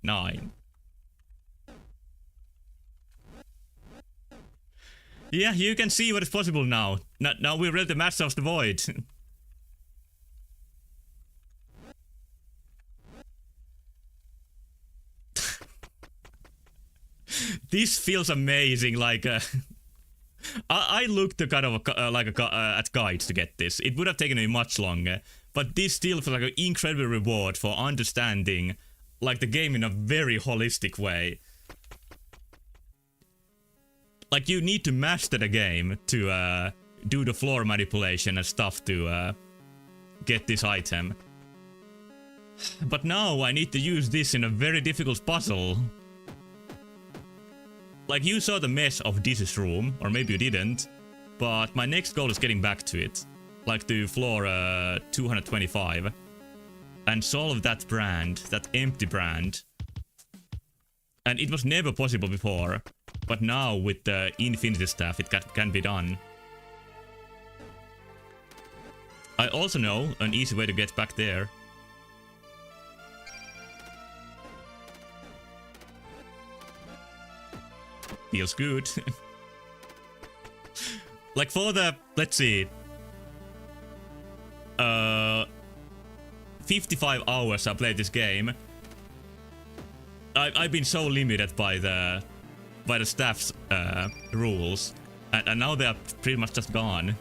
9. Yeah, you can see what is possible now. Now we read the Master of the Void. This feels amazing. Like I looked kind of at guides to get this. It would have taken me much longer, but this still feels like an incredible reward for understanding like the game in a very holistic way. Like you need to master the game to do the floor manipulation and stuff to get this item. But now I need to use this in a very difficult puzzle. Like you saw the mess of this room, or maybe you didn't, but my next goal is getting back to it. Like to floor 225. And solve that brand, that empty brand. And it was never possible before. But now with the Infinity Staff it can be done. I also know an easy way to get back there. Feels good. Like for the, let's see, 55 hours I played this game. I've been so limited by the staff's rules, and now they are pretty much just gone.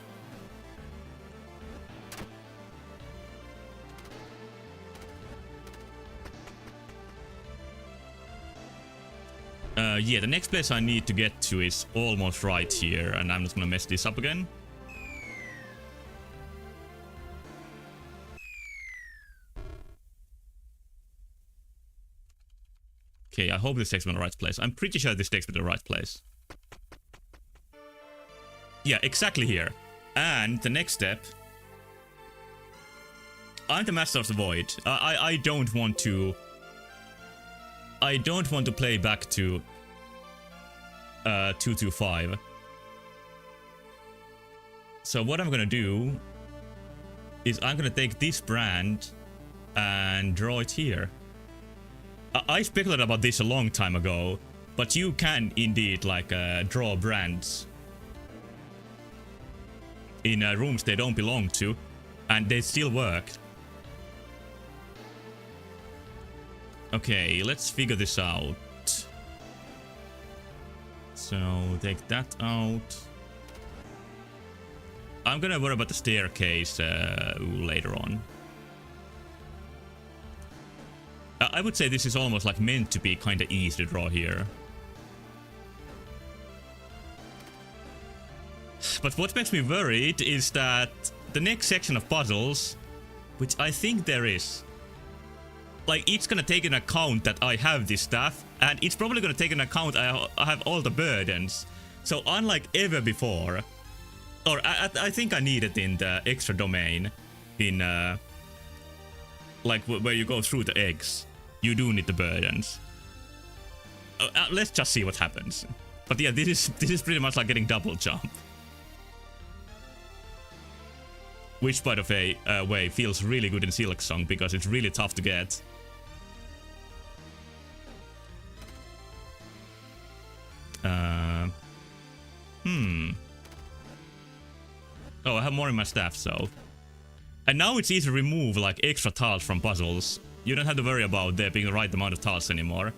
Yeah, the next place I need to get to is almost right here, and I'm just gonna mess this up again. Okay, I hope this takes me to the right place. I'm pretty sure this takes me to the right place. Yeah, exactly here. And the next step... I'm the Master of the Void. I don't want to... I don't want to play back to... 225. So what I'm gonna do... is I'm gonna take this brand... and draw it here. I speculated about this a long time ago, but you can indeed like draw brands in rooms they don't belong to, and they still work. Okay, let's figure this out. So take that out. I'm gonna worry about the staircase later on. I would say this is almost like meant to be kind of easy to draw here. But what makes me worried is that the next section of puzzles, which I think there is, like it's gonna take into account that I have this stuff, and it's probably gonna take into account I have all the burdens. So unlike ever before, or I think I need it in the extra domain, in like where you go through the eggs, you do need the burdens. Let's just see what happens. But yeah, this is pretty much like getting double jump, which by the way feels really good in Silksong because it's really tough to get. Oh, I have more in my staff, so. And now it's easy to remove like extra tiles from puzzles. You don't have to worry about there being the right amount of tiles anymore.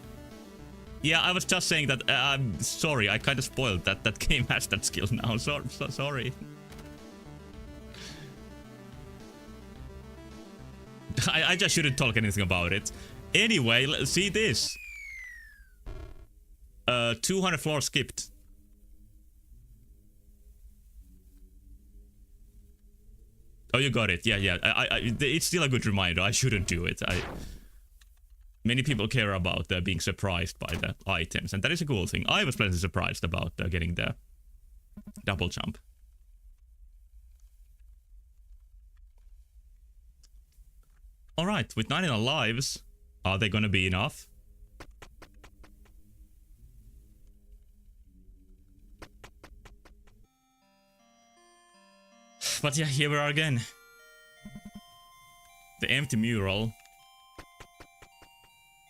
Yeah, I was just saying that, I'm sorry, I kind of spoiled that game has that skill now, so sorry. I just shouldn't talk anything about it. Anyway, let's see this. 200 floors skipped. Oh, you got it. Yeah. It's still a good reminder. I shouldn't do it. Many people care about being surprised by the items, and that is a cool thing. I was pleasantly surprised about getting the double jump. Alright, with 99 lives, are they gonna be enough? But yeah, here we are again. The empty mural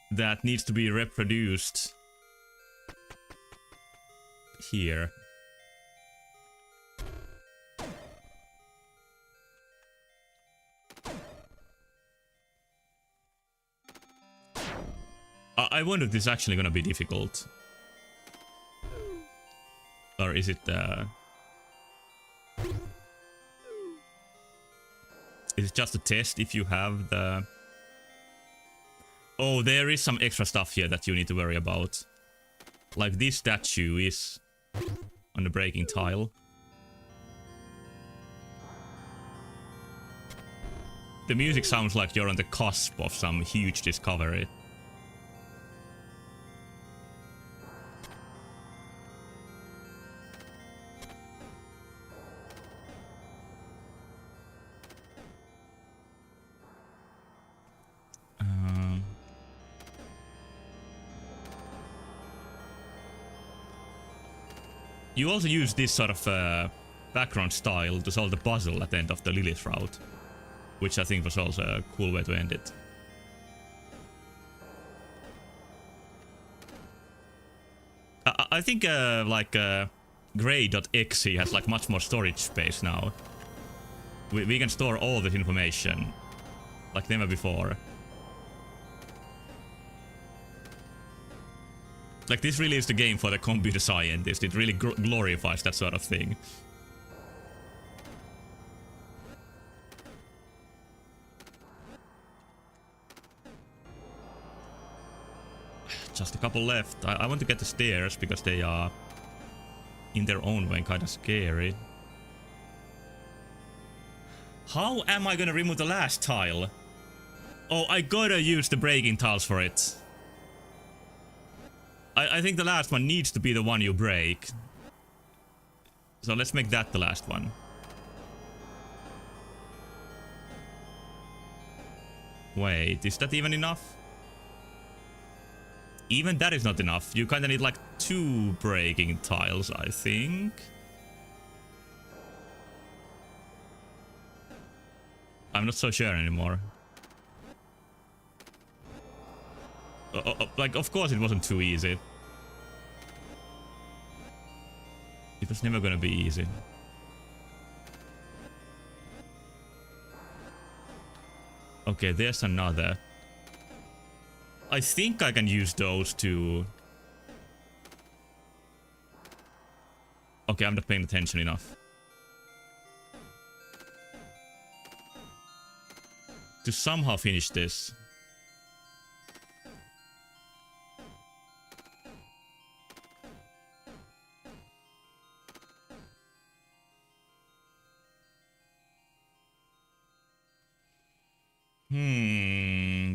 that needs to be reproduced here. I wonder if this is actually gonna be difficult. Or is it is it just a test if you have the... Oh, there is some extra stuff here that you need to worry about. Like this statue is on the breaking tile. The music sounds like you're on the cusp of some huge discovery. You also use this sort of background style to solve the puzzle at the end of the Lilith route, which I think was also a cool way to end it. I think Grey.exe has like much more storage space now. We can store all this information like never before. Like, this really is the game for the computer scientist. It really glorifies that sort of thing. Just a couple left. I want to get the stairs because they are, in their own way, kind of scary. How am I gonna remove the last tile? Oh, I gotta use the breaking tiles for it. I think the last one needs to be the one you break. So let's make that the last one. Wait, is that even enough? Even that is not enough. You kinda need like 2 breaking tiles, I think. I'm not so sure anymore. Like, of course it wasn't too easy. It was never gonna be easy. Okay, there's another. I think I can use those to... Okay, I'm not paying attention enough. To somehow finish this.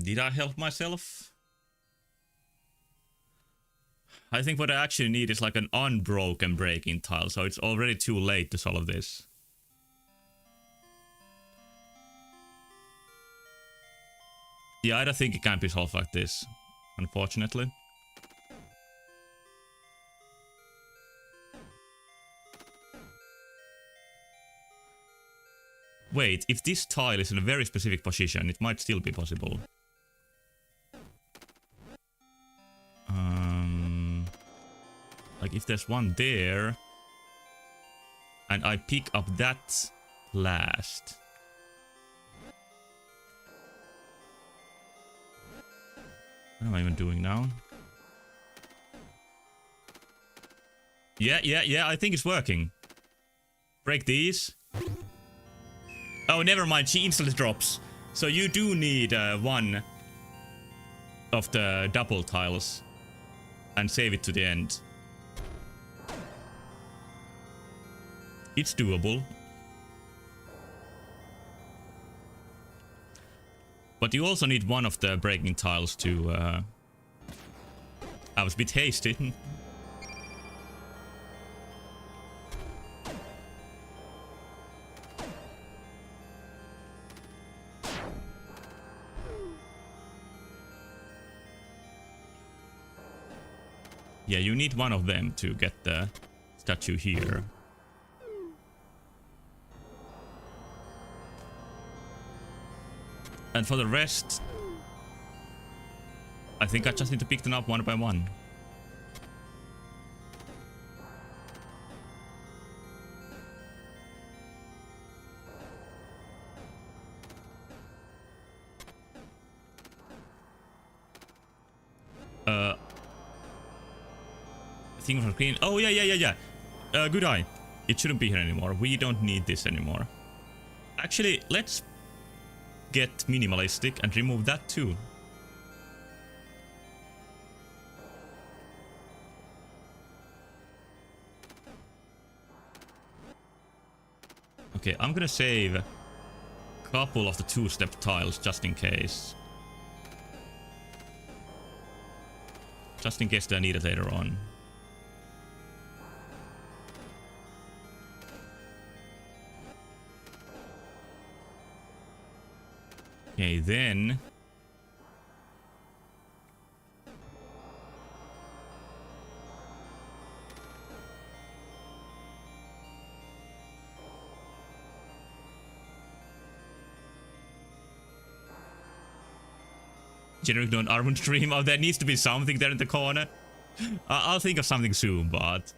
Did I help myself? I think what I actually need is like an unbroken breaking tile, so it's already too late to solve this. Yeah, I don't think it can be solved like this, unfortunately. Wait, if this tile is in a very specific position, it might still be possible. Like if there's one there, and I pick up that last. What am I even doing now? Yeah, I think it's working. Break these. Oh, never mind, she instantly drops. So you do need one of the double tiles and save it to the end. It's doable. But you also need one of the breaking tiles to... I was a bit hasty. Yeah, you need one of them to get the statue here. And for the rest, I think I just need to pick them up one by one. Thing for green. Oh yeah. Good eye. It shouldn't be here anymore. We don't need this anymore. Actually, let's get minimalistic and remove that too. Okay, I'm gonna save a couple of the two-step tiles just in case. Just in case they're needed later on. Okay, then... generic non-armored stream. Oh, there needs to be something there in the corner. I'll think of something soon, but...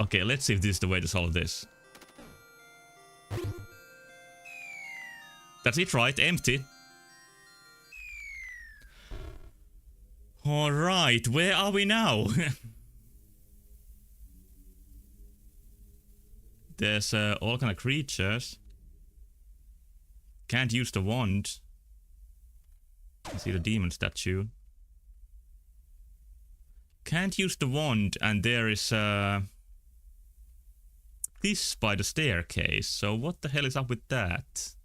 Okay, let's see if this is the way to solve this. That's it, right? Empty. Alright, where are we now? There's all kind of creatures. Can't use the wand. I see the demon statue. Can't use the wand, and there is this by the staircase. So what the hell is up with that?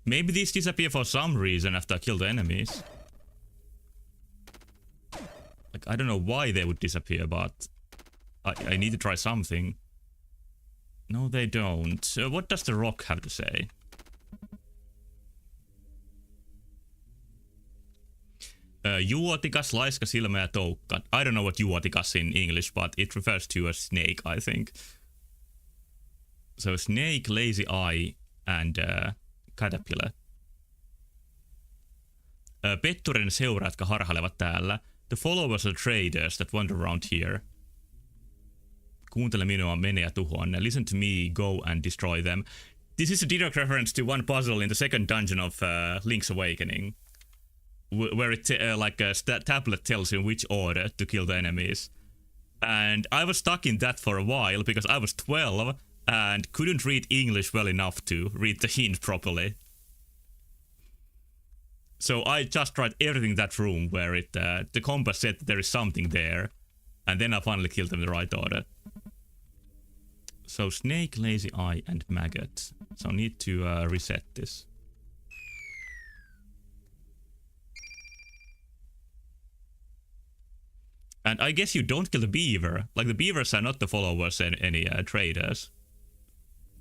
Maybe these disappear for some reason after I kill the enemies. Like, I don't know why they would disappear, but I need to try something. No, they don't. What does the rock have to say? Juotikas, laiska, silmä ja toukka. I don't know what juotikas in English, but it refers to a snake, I think. So snake, lazy eye, and caterpillar. Pettureiden seuraajat, jotka harhailevat täällä. The followers are traders that wander around here. Kuuntele minua, mene ja tuhoa ne. Listen to me, go and destroy them. This is a direct reference to one puzzle in the second dungeon of Link's Awakening. Where it like a tablet tells you which order to kill the enemies. And I was stuck in that for a while because I was 12 and couldn't read English well enough to read the hint properly. So I just tried everything in that room where it the compass said that there is something there. And then I finally killed them in the right order. So snake, lazy eye, and maggot. So I need to reset this. And I guess you don't kill the beaver. Like, the beavers are not the followers and any traders.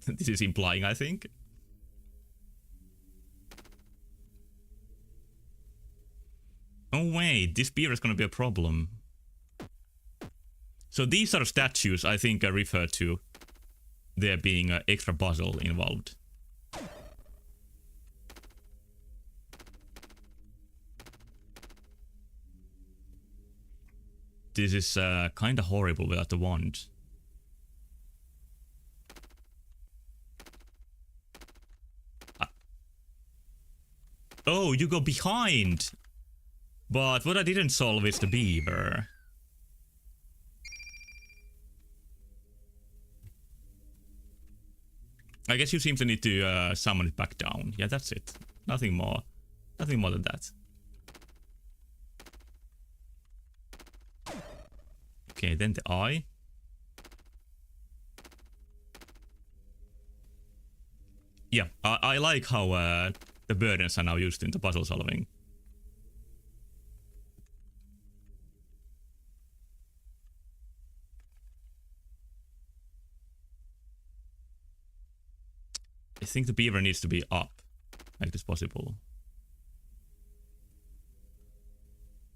This is implying, I think. Oh wait, this beaver is gonna be a problem. So these are statues I think I refer to there being an extra puzzle involved. This is kinda horrible without the wand. Oh, you go behind! But what I didn't solve is the beaver. I guess you simply need to summon it back down. Yeah, that's it. Nothing more. Nothing more than that. Okay, then the eye. Yeah, I like how the burdens are now used into puzzle solving. I think the beaver needs to be up. Make this possible.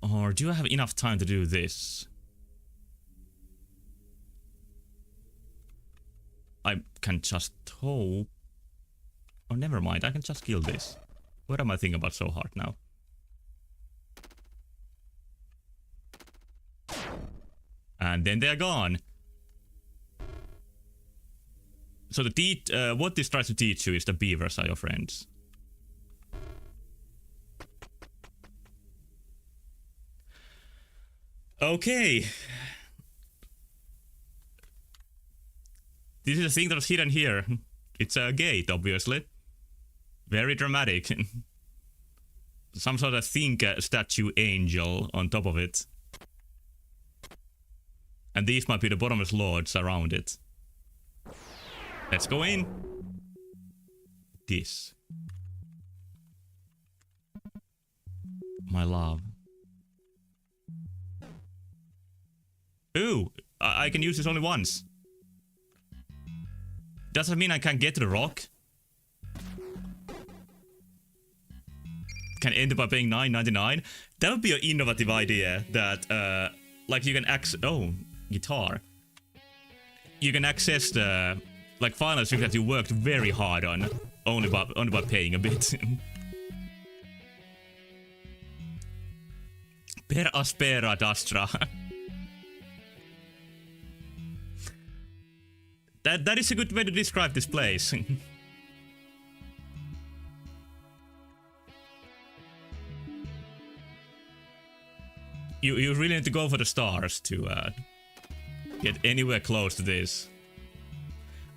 Or do I have enough time to do this? I can just hope. Oh, never mind. I can just kill this. What am I thinking about so hard now? And then they're gone. So what this tries to teach you is the beavers are your friends. Okay. This is a thing that's hidden here. It's a gate, obviously. Very dramatic. Some sort of think statue angel on top of it. And these might be the bottomless lords around it. Let's go in. This. My love. Ooh, I can use this only once. Does that mean I can't get to the rock? Can end by paying $9.99? That would be an innovative idea that, like you can access... Oh, guitar. You can access the, like, final strings that you worked very hard on, only by paying a bit. Per aspera d'astra. That is a good way to describe this place. You really need to go for the stars to get anywhere close to this.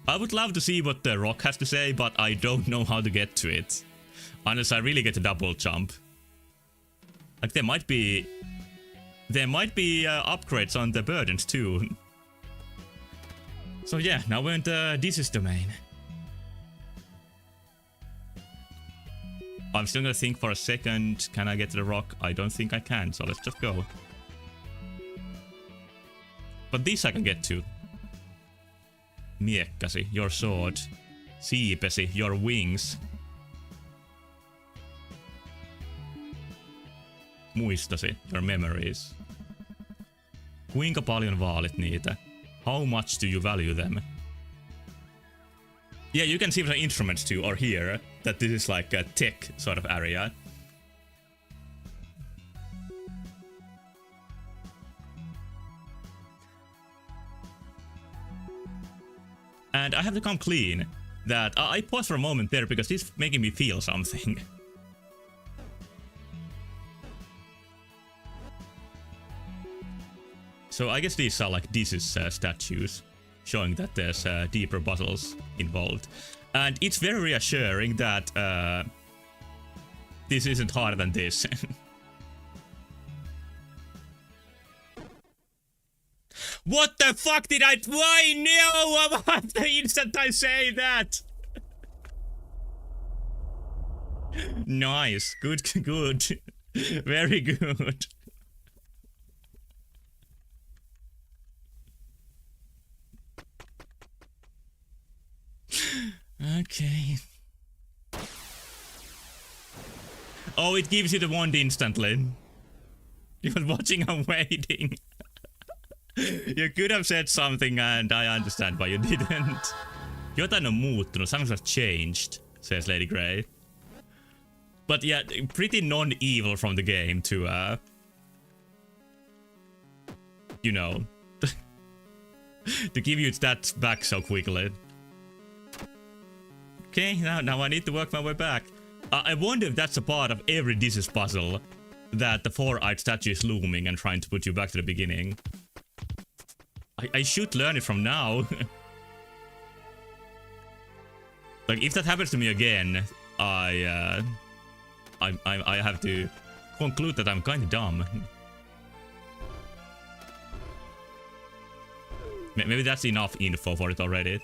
I would love to see what the rock has to say, but I don't know how to get to it. Unless I really get a double jump. Like there might be upgrades on the burdens too. So yeah, now we're in the Dis's domain. I'm still gonna think for a second, can I get to the rock? I don't think I can, so let's just go. But these I can get to. Miekkasi, your sword. Siipesi, your wings. Muistasi, your memories. Kuinka paljon vaalit niitä? How much do you value them? Yeah, you can see the instruments too, or here, that this is like a tech sort of area. And I have to come clean that I paused for a moment there because this is making me feel something. So I guess these are like Dis's statues, showing that there's deeper puzzles involved. And it's very reassuring that this isn't harder than this. What the fuck did why no? What the instant I say that? Nice, good, good, very good. Okay. Oh, it gives you the wand instantly. You were watching and waiting. You could have said something and I understand why you didn't. Jotain on muuttunut, something has changed, says Lady Grey. But yeah, pretty non-evil from the game to, you know, to give you that back so quickly. Okay, now I need to work my way back. I wonder if that's a part of every Dis's puzzle, that the four-eyed statue is looming and trying to put you back to the beginning. I should learn it from now. Like, if that happens to me again, I have to conclude that I'm kind of dumb. Maybe that's enough info for it already.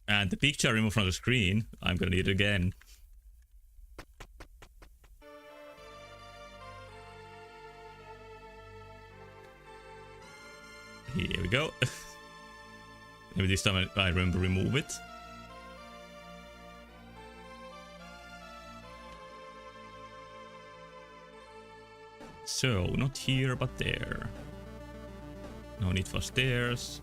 And the picture removed from the screen. I'm gonna need it again. Here we go. Maybe this time I remember remove it. So, not here, but there. No need for stairs.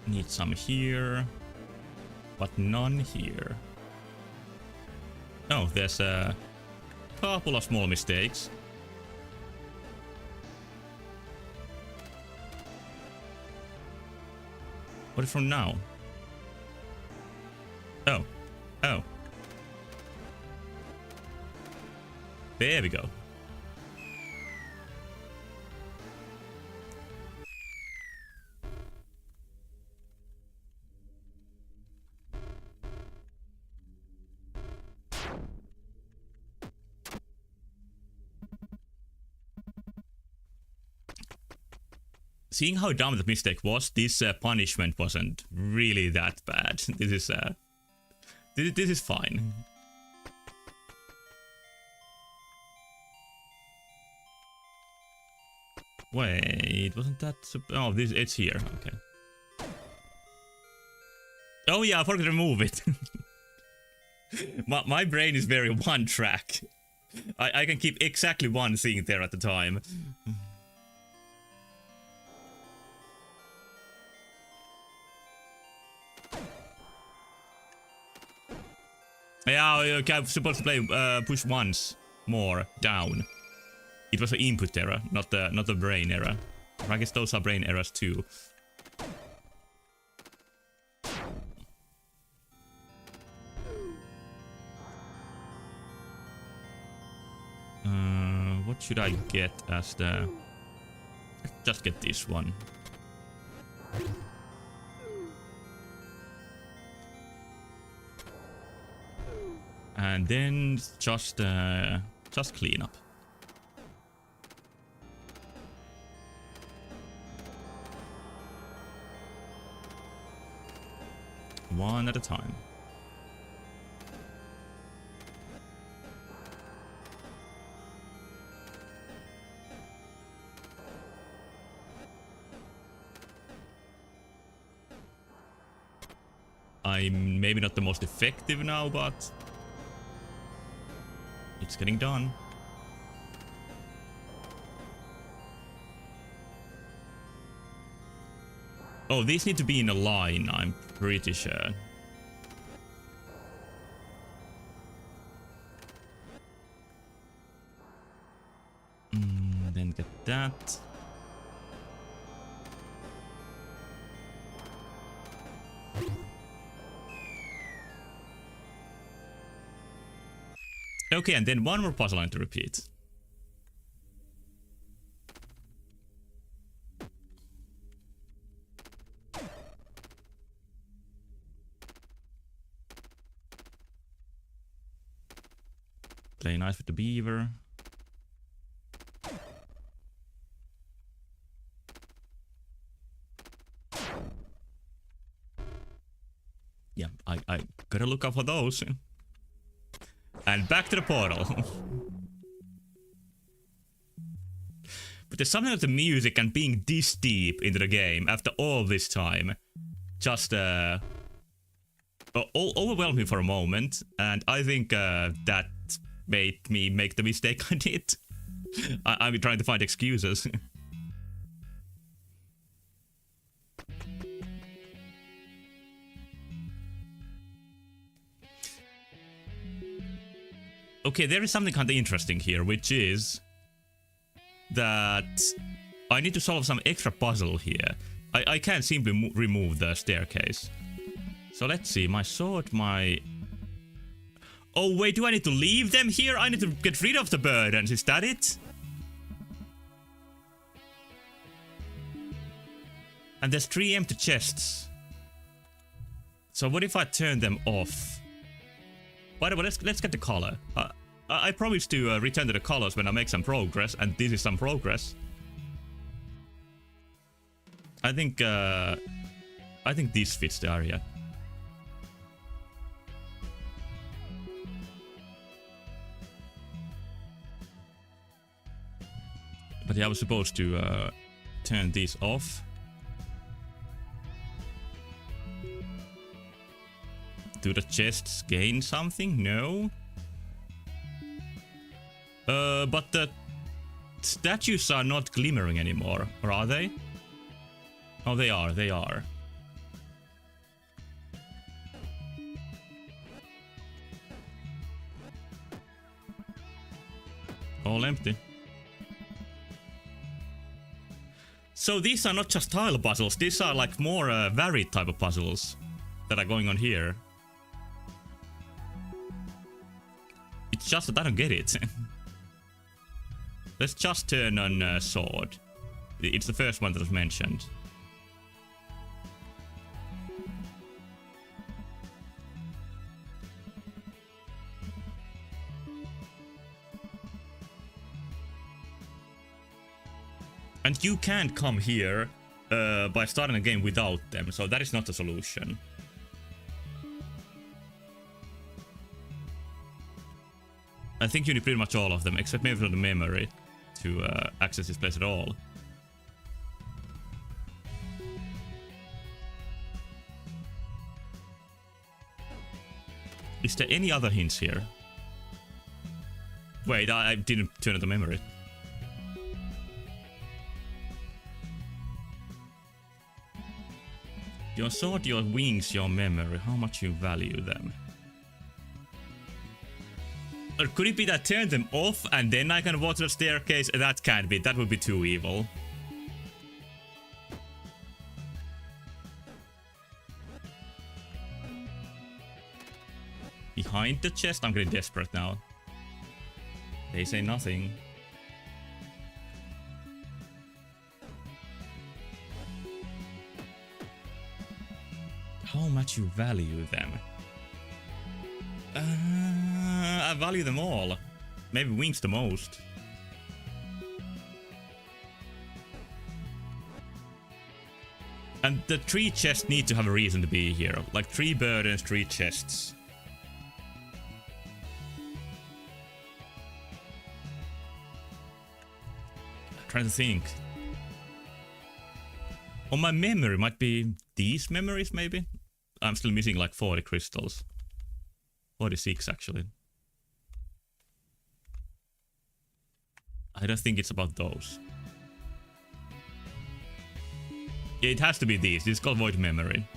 Need some here, but none here. Oh, there's a couple of small mistakes. What is from now? Oh. Oh. There we go. Seeing how dumb the mistake was, this punishment wasn't really that bad. This is fine. Wait, wasn't that? Oh, it's here. Okay. Oh yeah, I forgot to remove it. my brain is very one track. I can keep exactly one thing there at the time. Yeah, okay, I'm supposed to play push once more down. It was an input error, not the brain error. I guess those are brain errors too. What should I get as the? Let's just get this one. And then just clean up. One at a time. I'm maybe not the most effective now, but it's getting done. Oh, these need to be in a line, I'm pretty sure. Then get that. Okay, and then one more puzzle line to repeat. Play nice with the beaver. Yeah, I gotta look out for those. And back to the portal. But there's something of the music and being this deep into the game after all this time just overwhelmed me for a moment, and I think that made me make the mistake I did. I'm trying to find excuses. Okay, there is something kind of interesting here, which is that I need to solve some extra puzzle here. I can't simply remove the staircase. So let's see, my sword, my... Oh wait, do I need to leave them here? I need to get rid of the burdens, is that it? And there's 3 empty chests. So what if I turn them off? By the way, let's get the color. I promised to return to the colors when I make some progress, and this is some progress. I think this fits the area. But yeah, I was supposed to turn these off. Do the chests gain something? No. But the statues are not glimmering anymore, or are they? Oh, they are, they are. All empty. So these are not just tile puzzles, these are like more varied type of puzzles that are going on here. It's just that I don't get it. Let's just turn on sword. It's the first one that was mentioned. And you can't come here by starting a game without them, so that is not a solution. I think you need pretty much all of them, except maybe for the memory, to access this place at all. Is there any other hints here? Wait, I didn't turn on the memory. Your sword, your wings, your memory, how much you value them. Or could it be that I turn them off and then I can walk to the staircase? That can't be, that would be too evil. Behind the chest? I'm getting desperate now. They say nothing. How much you value them? I value them all. Maybe wings the most. And the 3 chests need to have a reason to be here. Like 3 burdens, 3 chests. I'm trying to think. On my memory might be these memories maybe? I'm still missing like 40 crystals. 46 actually. I don't think it's about those. Yeah, it has to be these. This is called Void Memory.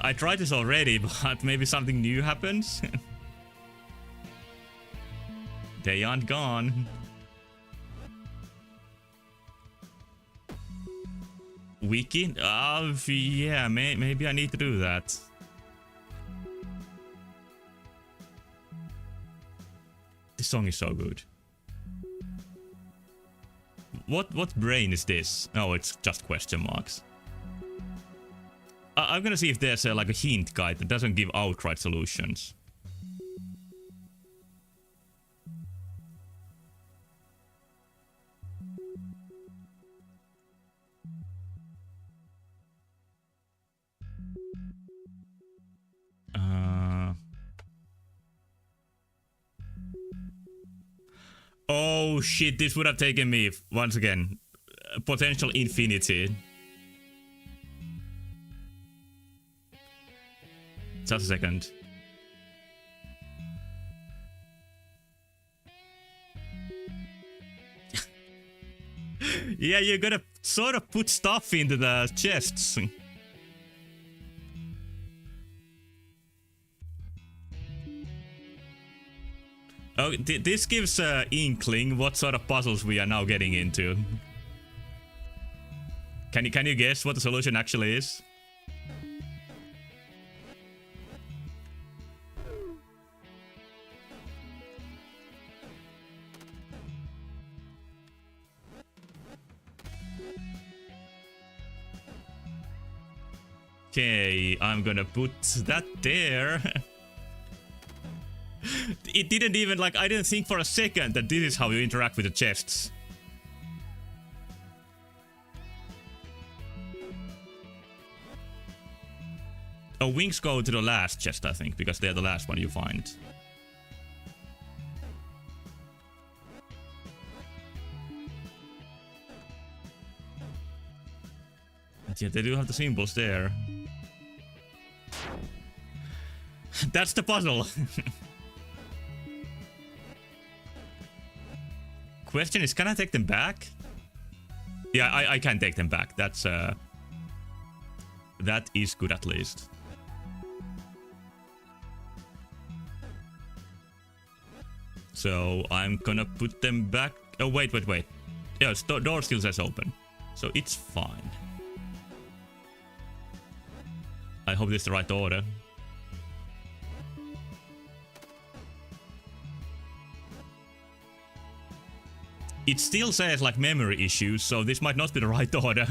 I tried this already, but maybe something new happens. They aren't gone. Wiki? Yeah, maybe I need to do that. This song is so good. What brain is this? Oh, it's just question marks. I'm gonna see if there's like a hint guide that doesn't give outright solutions. Oh shit, this would have taken me, once again, potential infinity. Just a second. Yeah, you're gonna sort of put stuff into the chests. Oh, this gives inkling what sort of puzzles we are now getting into. Can you guess what the solution actually is? Okay, I'm gonna put that there. It didn't even, like, I didn't think for a second that this is how you interact with the chests. Oh, wings go to the last chest, I think, because they're the last one you find. But yeah, they do have the symbols there. That's the puzzle. Question is, can I take them back? Yeah, I can take them back. That's that is good at least. So I'm gonna put them back. Oh, wait. Yeah, door still says open. So it's fine. I hope this is the right order. It still says like memory issues, so this might not be the right order.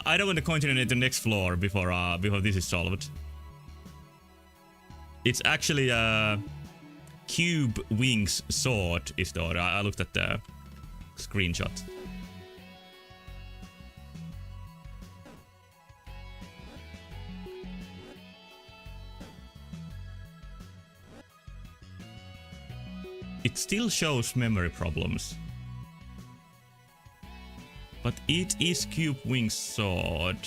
I don't want to continue to the next floor before this is solved. It's actually Cube Wings Sword is the order. I looked at the screenshot. It still shows memory problems. But it is Cube Wings Sword.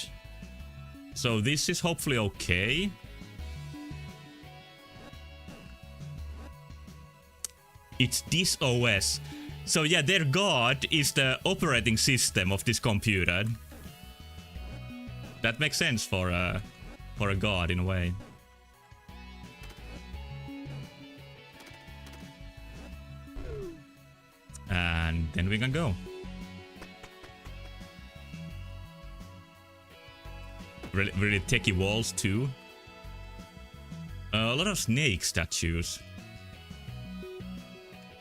So this is hopefully okay. It's this OS. So yeah, their god is the operating system of this computer. That makes sense for a god in a way. And then we can go. Really techie walls too. A lot of snake statues.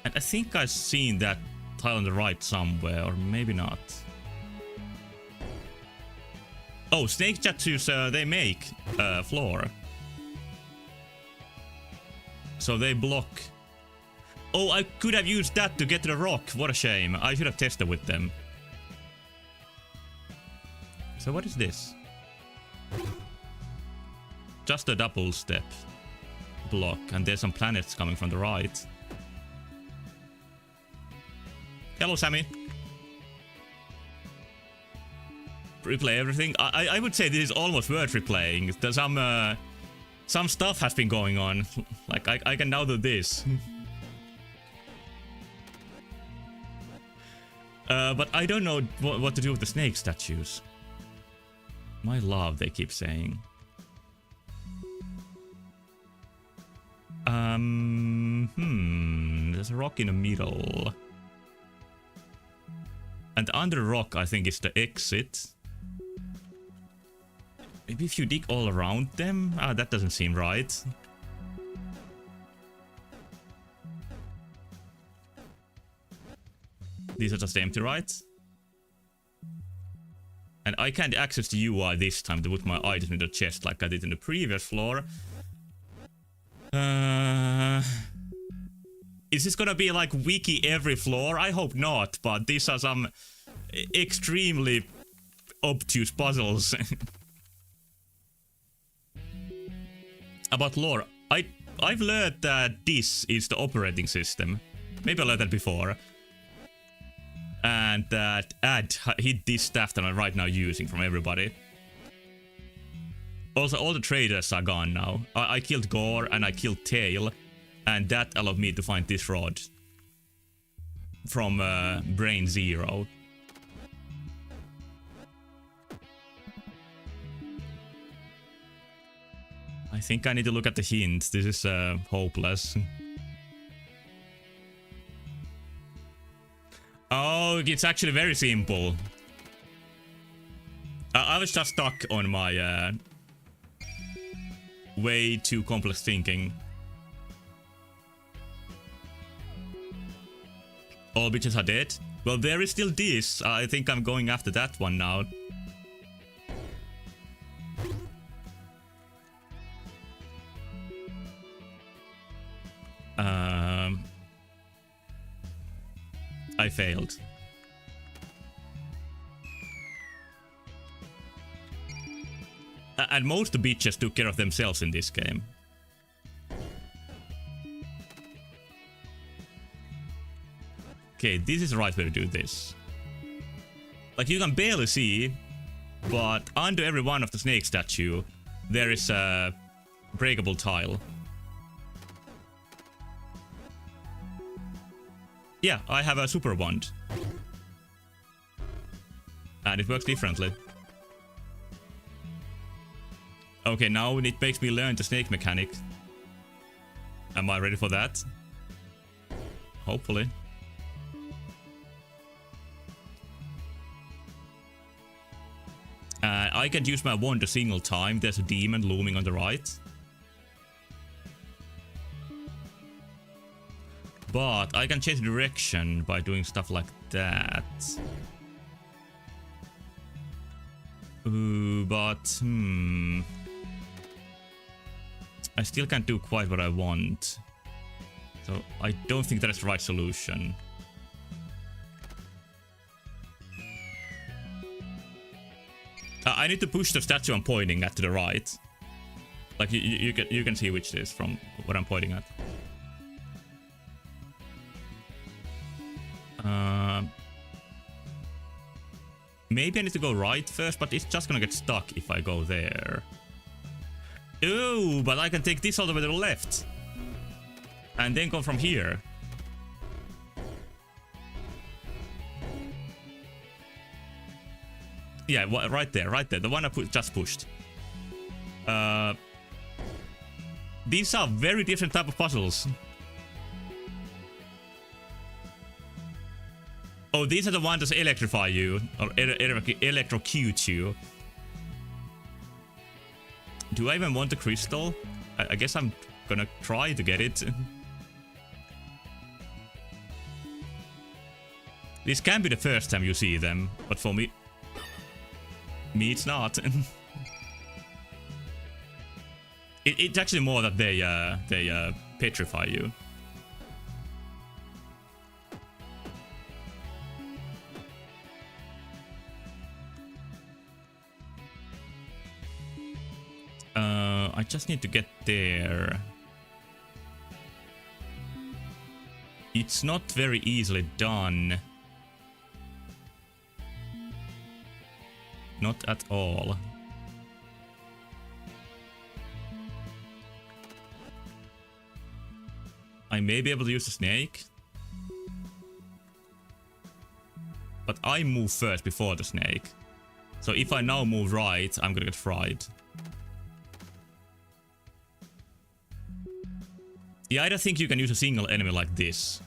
And I think I've seen that tile on the right somewhere, or maybe not. Oh, snake statues, they make floor. So they block. Oh, I could have used that to get to the rock. What a shame. I should have tested with them. So what is this? Just a double step block, and there's some planets coming from the right. Hello, Sammy. Replay everything. I would say this is almost worth replaying. There's some stuff has been going on. Like I can now do this. But I don't know what to do with the snake statues. My love, they keep saying. There's a rock in the middle. And under rock, I think, is the exit. Maybe if you dig all around them? Ah, that doesn't seem right. These are just empty, right? And I can't access the UI this time to put my item in the chest like I did in the previous floor. Is this gonna be like wiki every floor? I hope not, but these are some extremely obtuse puzzles. About lore, I've learned that this is the operating system. Maybe I learned that before. And that Ad hid this stuff that I'm right now using from everybody. Also, all the traders are gone now. I killed Gore and I killed Tail. And that allowed me to find this rod. From Brain Zero. I think I need to look at the hint. This is hopeless. Oh, it's actually very simple. I was just stuck on my way too complex thinking. All bitches are dead? Well, there is still this. I think I'm going after that one now. I failed. And most bitches took care of themselves in this game. Okay, this is the right way to do this. Like, you can barely see, but under every one of the snake statue, there is a breakable tile. Yeah, I have a super wand. And it works differently. Okay, now it makes me learn the snake mechanic. Am I ready for that? Hopefully. I can use my wand a single time. There's a demon looming on the right. But I can change direction by doing stuff like that. Ooh, but I still can't do quite what I want. So I don't think that is the right solution. I need to push the statue I'm pointing at to the right. Like you can see which it is from what I'm pointing at. Maybe I need to go right first, but it's just gonna get stuck if I go there. Ooh, but I can take this all the way to the left. And then go from here. Yeah, right there, the one I just pushed. These are very different type of puzzles. Oh, these are the ones that electrify you, or electrocute you. Do I even want the crystal? I guess I'm gonna try to get it. This can be the first time you see them, but for me it's not. It's actually more that they petrify you. I just need to get there. It's not very easily done. Not at all. I may be able to use the snake. But I move first before the snake. So if I now move right, I'm gonna get fried. Yeah, I don't think you can use a single enemy like this.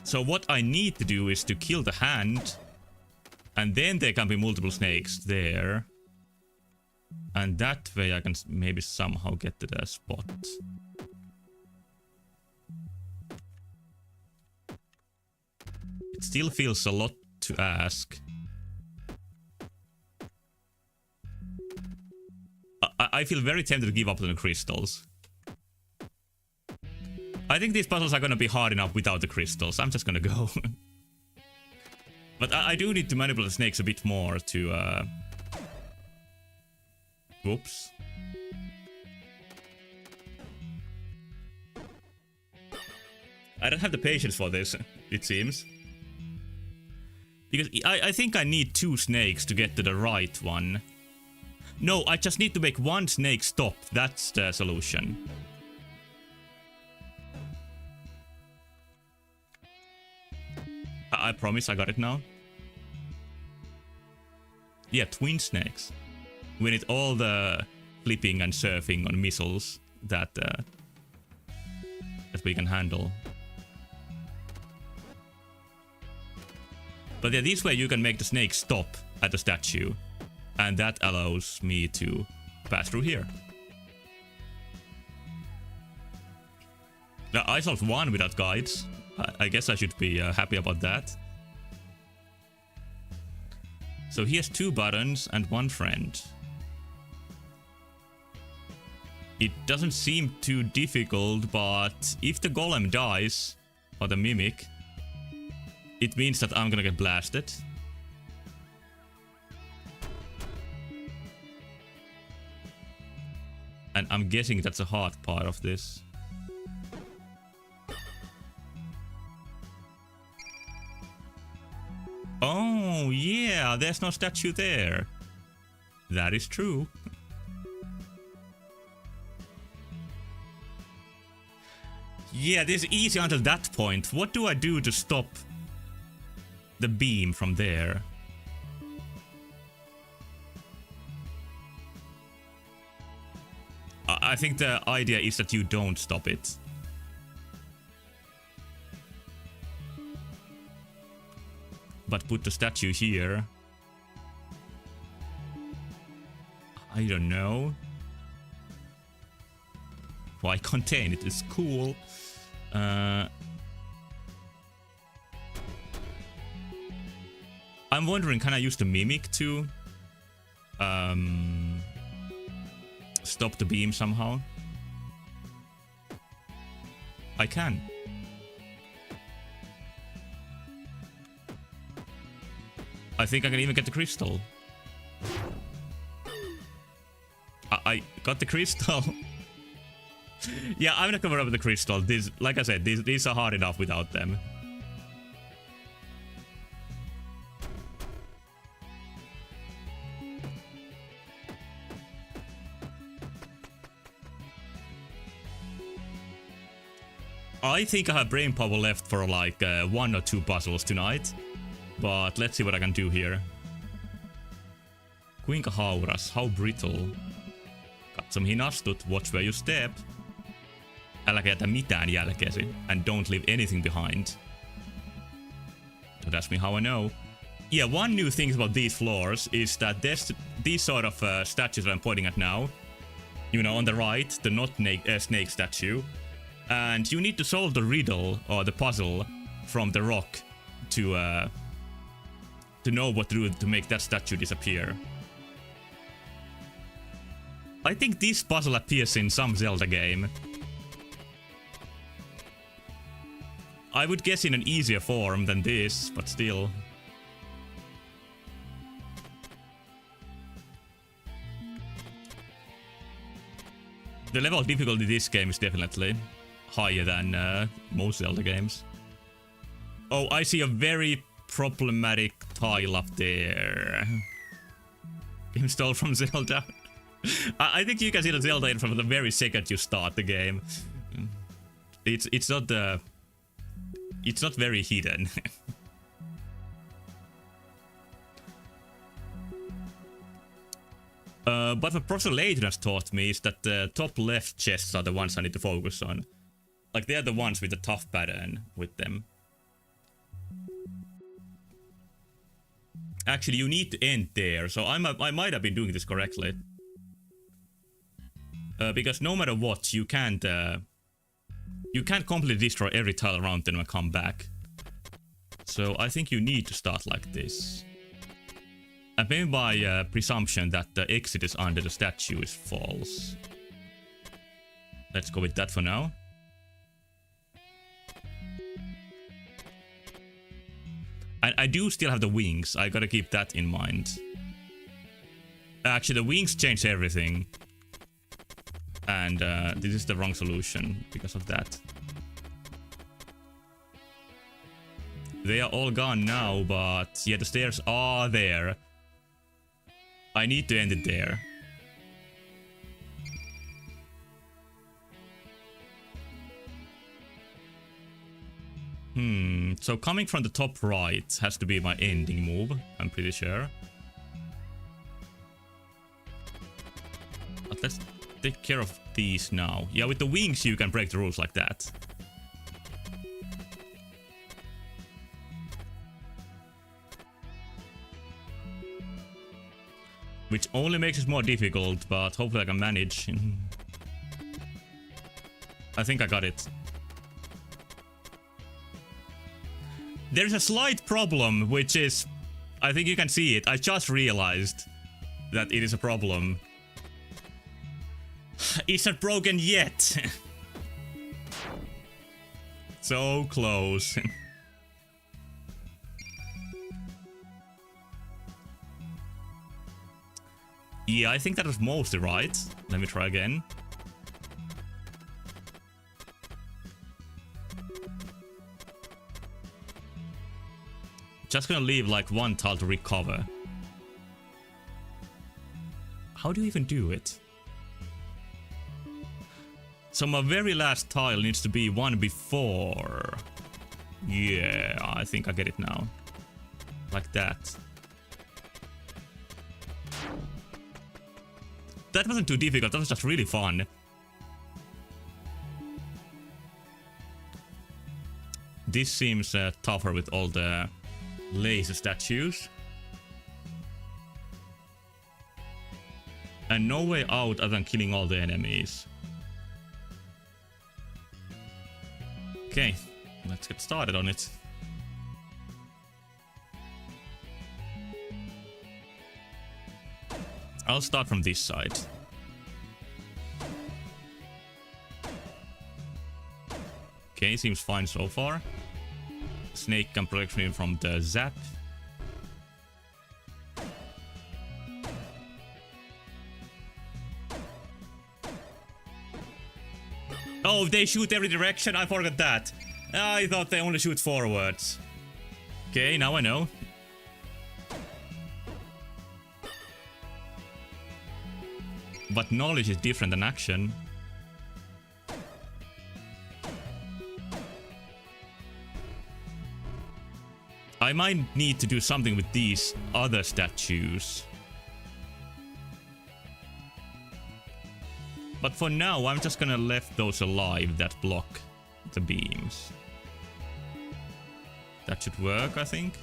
So what I need to do is to kill the hand. And then there can be multiple snakes there. And that way I can maybe somehow get to the spot. It still feels a lot to ask. I feel very tempted to give up on the crystals. I think these puzzles are gonna be hard enough without the crystals. I'm just gonna go. But I do need to manipulate the snakes a bit more to... Whoops. I don't have the patience for this, it seems. Because I think I need 2 snakes to get to the right one. No, I just need to make 1 snake stop. That's the solution. I promise I got it now. Yeah, twin snakes. We need all the flipping and surfing on missiles that we can handle. But yeah, this way you can make the snake stop at the statue. And that allows me to pass through here. Now, I solved 1 without guides. I guess I should be happy about that. So he has 2 buttons and 1 friend. It doesn't seem too difficult, but if the golem dies, or the mimic, it means that I'm gonna get blasted. And I'm guessing that's a hard part of this. Oh, yeah, there's no statue there. That is true. Yeah, this is easy until that point. What do I do to stop the beam from there? I think the idea is that you don't stop it. But put the statue here. I don't know. Why contain it? It's cool. I'm wondering, can I use the mimic to stop the beam somehow? I can. I think I can even get the crystal. I got the crystal. Yeah, I'm not covered up with the crystal. These, like I said, these are hard enough without them. I think I have brain power left for like 1 or 2 puzzles tonight. But let's see what I can do here. Kuinka hauras? How brittle? Katso mihin astut, watch where you step. Äläkä jätä mitään jälkeesi. And don't leave anything behind. Don't ask me how I know. Yeah, one new thing about these floors is that there's these sort of statues that I'm pointing at now. You know, on the right, the not snake statue. And you need to solve the riddle or the puzzle from the rock to know what to do to make that statue disappear. I think this puzzle appears in some Zelda game. I would guess in an easier form than this, but still. The level of difficulty in this game is definitely higher than most Zelda games. Oh, I see a very problematic tile up there. Installed from Zelda. I think you can see the Zelda in from the very second you start the game. It's not very hidden. But what Professor Layton has taught me is that the top left chests are the ones I need to focus on. Like, they're the ones with the tough pattern with them. Actually, you need to end there, so I might have been doing this correctly. Because no matter what, you can't completely destroy every tile around them and come back. So I think you need to start like this. And maybe by presumption that the exit is under the statue is false. Let's go with that for now. And I do still have the wings, I gotta keep that in mind. Actually, the wings change everything. And this is the wrong solution because of that. They are all gone now, but yeah, the stairs are there. I need to end it there. So coming from the top right has to be my ending move, I'm pretty sure. But let's take care of these now. Yeah, with the wings you can break the rules like that. Which only makes it more difficult, but hopefully I can manage. I think I got it. There's a slight problem, which is... I think you can see it. I just realized that it is a problem. It's not broken yet. So close. Yeah, I think that was mostly right. Let me try again. Just gonna leave like one tile to recover. How do you even do it? So my very last tile needs to be one before. Yeah, I think I get it now. Like that. That wasn't too difficult, that was just really fun. This seems tougher with all the laser statues. And no way out other than killing all the enemies. Okay, let's get started on it. I'll start from this side. Okay, seems fine so far. Snake can protect me from the zap. Oh, they shoot every direction? I forgot that. I thought they only shoot forwards. Okay, now I know. But knowledge is different than action. I might need to do something with these other statues. But for now, I'm just gonna left those alive that block the beams. That should work, I think.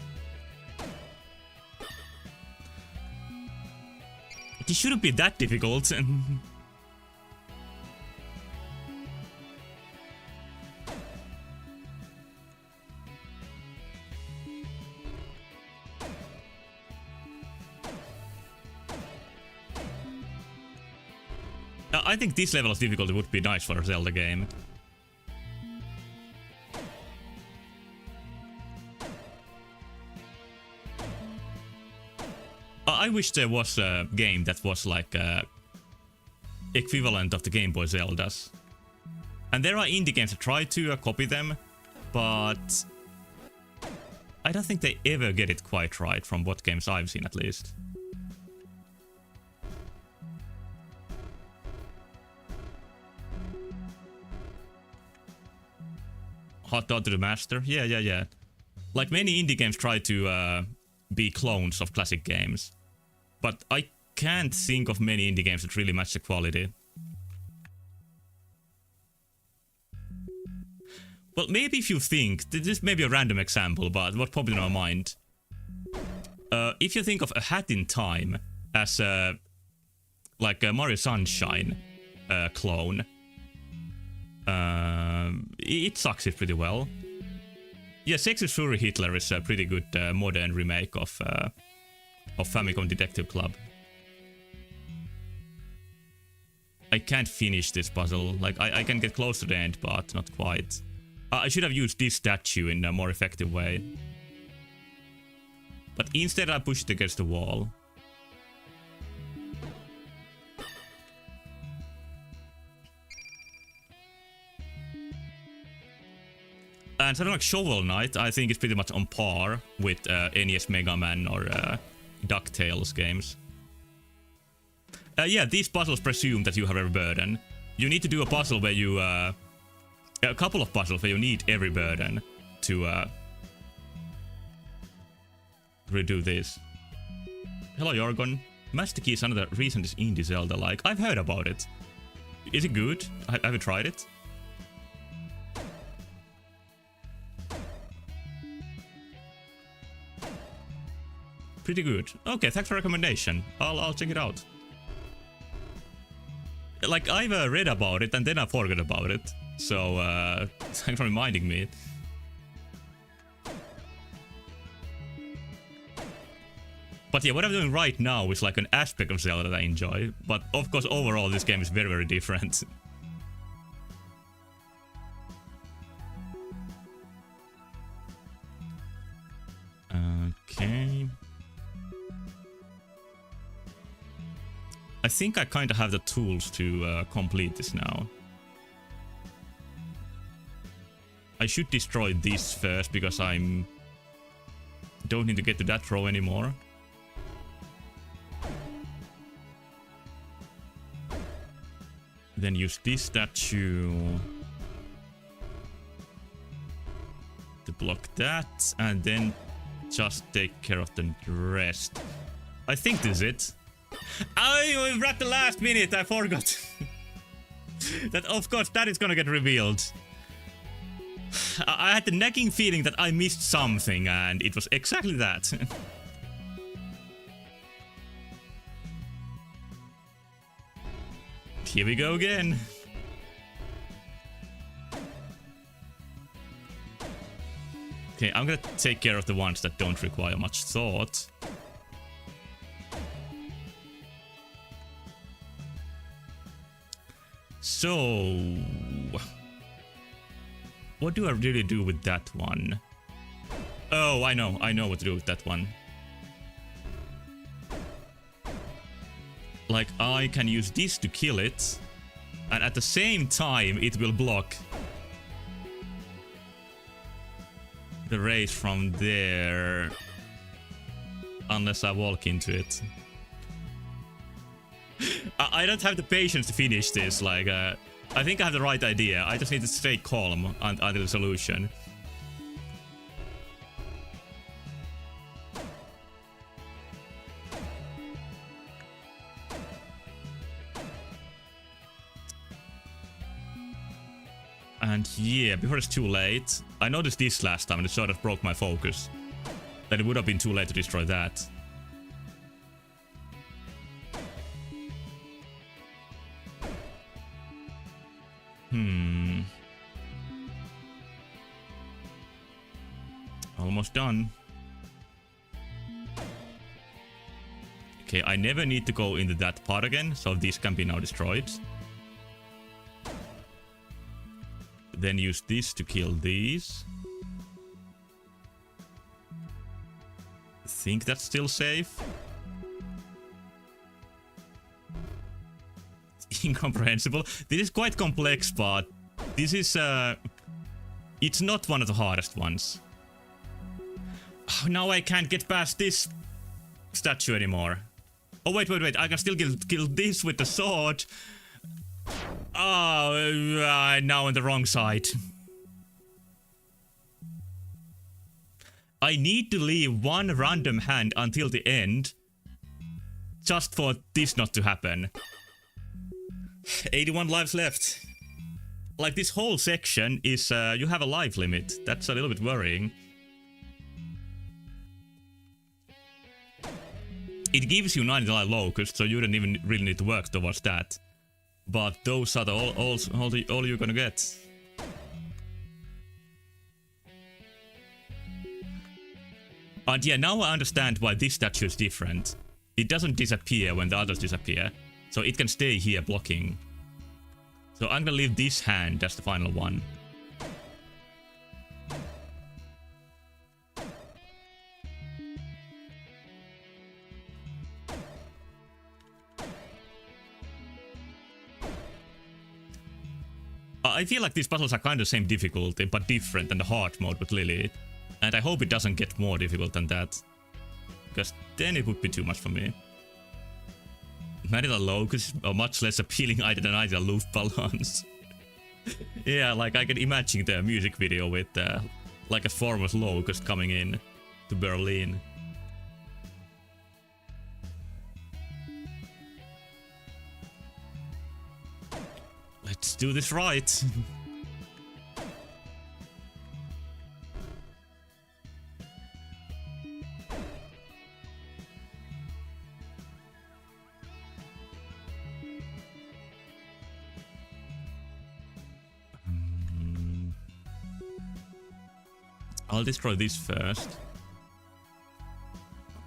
It shouldn't be that difficult. I think this level of difficulty would be nice for a Zelda game. I wish there was a game that was like equivalent of the Game Boy Zeldas. And there are indie games that try to copy them, but I don't think they ever get it quite right from what games I've seen at least. Hot Dog to the Master? Yeah. Like many indie games try to be clones of classic games. But I can't think of many indie games that really match the quality. Well, maybe if you think, this may be a random example, but what popped in my mind. If you think of A Hat in Time as like a Mario Sunshine clone, it succeeds pretty well. Yeah, Sexy Shuri Hitler is a pretty good modern remake of Famicom Detective Club. I can't finish this puzzle. Like, I can get close to the end, but not quite. I should have used this statue in a more effective way. But instead I pushed it against the wall. And something like Shovel Knight, I think is pretty much on par with NES Mega Man or DuckTales games. Yeah, these puzzles presume that you have every burden. You need to do a puzzle where you... a couple of puzzles where you need every burden to redo this. Hello, Jorgon. Master Key is another recent indie Zelda-like. I've heard about it. Is it good? Have you tried it? Pretty good. Okay, thanks for the recommendation. I'll check it out. Like, I've read about it and then I forgot about it. So, thanks for reminding me. But yeah, what I'm doing right now is like an aspect of Zelda that I enjoy. But of course, overall, this game is very, very different. Okay. I think I kind of have the tools to complete this now. I should destroy this first because I'm... don't need to get to that row anymore. Then use this statue to block that, and then just take care of the rest. I think this is it. We're at the last minute, I forgot. That of course that is gonna get revealed. I had the nagging feeling that I missed something, and it was exactly that. Here we go again. Okay, I'm gonna take care of the ones that don't require much thought. So... what do I really do with that one? Oh, I know what to do with that one. Like, I can use this to kill it, and at the same time it will block the rays from there, unless I walk into it. I don't have the patience to finish this, like, I think I have the right idea, I just need to stay calm until the solution. And yeah, before it's too late, I noticed this last time and it sort of broke my focus. That it would have been too late to destroy that. Almost done. Okay, I never need to go into that part again, so this can be now destroyed. Then use this to kill these. Think that's still safe. Incomprehensible. This is quite complex, but this is it's not one of the hardest ones. Oh, now I can't get past this statue anymore. Oh wait, I can still kill this with the sword. Oh, now on the wrong side. I need to leave one random hand until the end, just for this not to happen. 81 lives left. Like, this whole section is, you have a life limit. That's a little bit worrying. It gives you 99 locusts, so you don't even really need to work towards that. But those are all you're gonna get. And yeah, now I understand why this statue is different. It doesn't disappear when the others disappear, so it can stay here blocking. So I'm gonna leave this hand as the final one. I feel like these puzzles are kind of the same difficulty, but different than the hard mode with Lily. And I hope it doesn't get more difficult than that, because then it would be too much for me. Manila Locust are much less appealing idea than ideal loop balloons. Yeah, like I can imagine the music video with like a formless locust coming in to Berlin. Let's do this right. I'll destroy this first.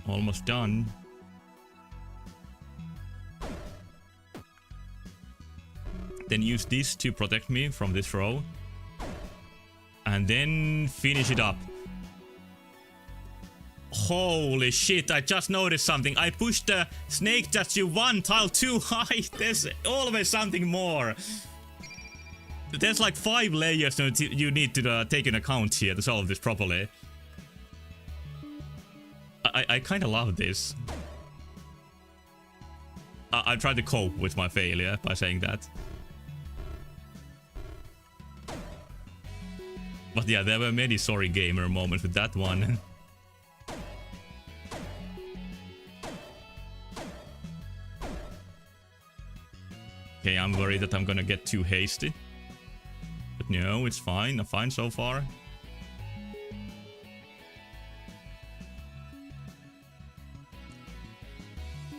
Almost done. then use this to protect me from this row. And then finish it up. Holy shit, I just noticed something. I pushed the snake statue one tile too high. There's always something more. There's like 5 layers you need to take in account here to solve this properly. I kind of love this. I tried to cope with my failure by saying that. But yeah, there were many sorry gamer moments with that one. Okay, I'm worried that I'm gonna get too hasty. But no, it's fine. I'm fine so far.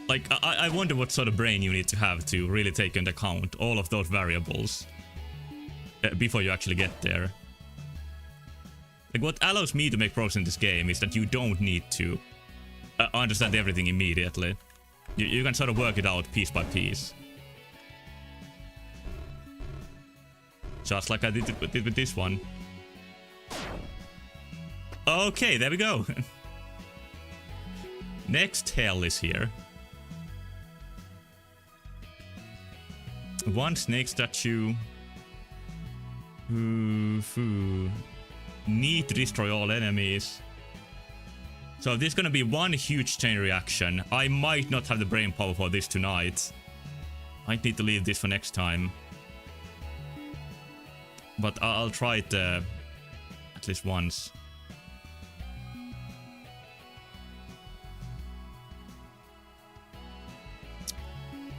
Like, I wonder what sort of brain you need to have to really take into account all of those variables before you actually get there. Like, what allows me to make progress in this game is that you don't need to understand everything immediately. You can sort of work it out piece by piece. Just like I did with this one. Okay, there we go. Next hell is here. One snake statue. Need to destroy all enemies. So there's gonna be one huge chain reaction. I might not have the brain power for this tonight. Might need to leave this for next time. But I'll try it at least once.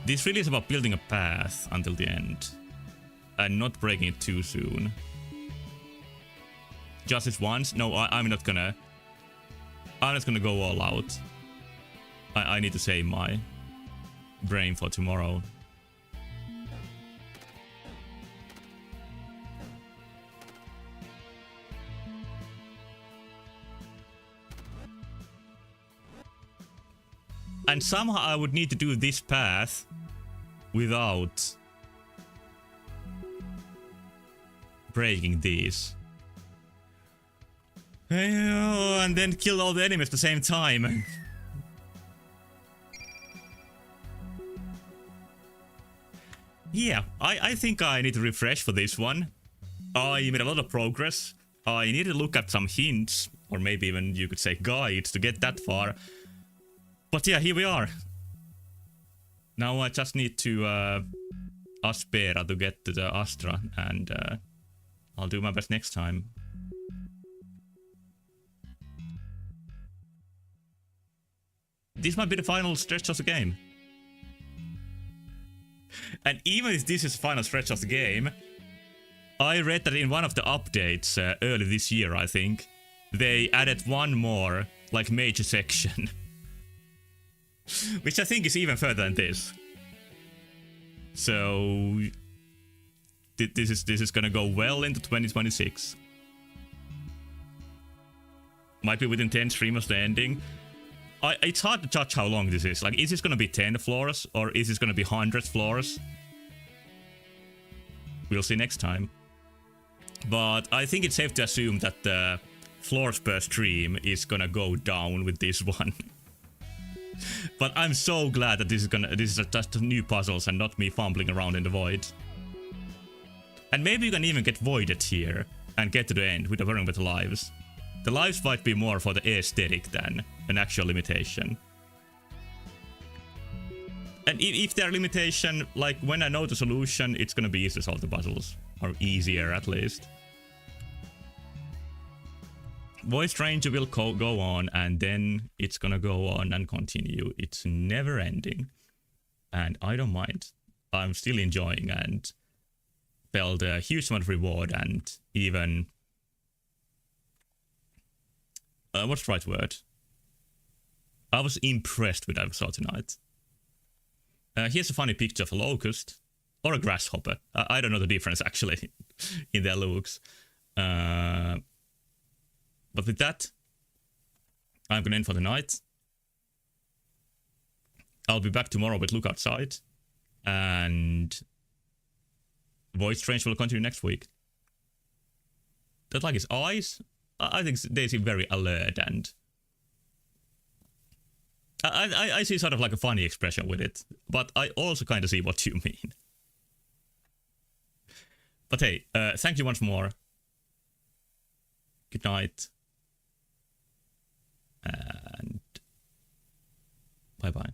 This really is about building a path until the end. And not breaking it too soon. Just this once? No, I'm not gonna go all out. I need to save my brain for tomorrow. And somehow I would need to do this path without breaking these. And then kill all the enemies at the same time. Yeah, I think I need to refresh for this one. I made a lot of progress. I need to look at some hints, or maybe even you could say guides to get that far. But yeah, here we are. Now I just need to Aspera to get to the Astra, and I'll do my best next time. This might be the final stretch of the game. And even if this is the final stretch of the game, I read that in one of the updates early this year, I think, they added one more, like, major section. Which I think is even further than this. So this is gonna go well into 2026. Might be within 10 streams of the ending. It's hard to judge how long this is. Like, is this gonna be 10 floors or is this gonna be 100 floors? We'll see next time. But I think it's safe to assume that the floors per stream is gonna go down with this one. But I'm so glad that this is just new puzzles and not me fumbling around in the void. And maybe you can even get voided here and get to the end without worrying about the lives. The lives might be more for the aesthetic than an actual limitation. And if they're limitation, like, when I know the solution, it's gonna be easy to solve the puzzles. Or easier, at least. Voice Ranger will go on, and then it's gonna go on and continue. It's never ending. And I don't mind. I'm still enjoying and felt a huge amount of reward and even... what's the right word? I was impressed with what I saw tonight. Here's a funny picture of a locust. Or a grasshopper. I don't know the difference, actually, in their looks. But with that, I'm gonna end for the night. I'll be back tomorrow with Look Outside. And Voice Strange will continue next week. Don't like his eyes. I think they seem very alert, and I see sort of like a funny expression with it, but I also kind of see what you mean. But hey, thank you once more. Good night. And bye-bye.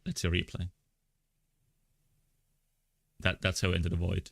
Let's see a replay. That's how Into the Void.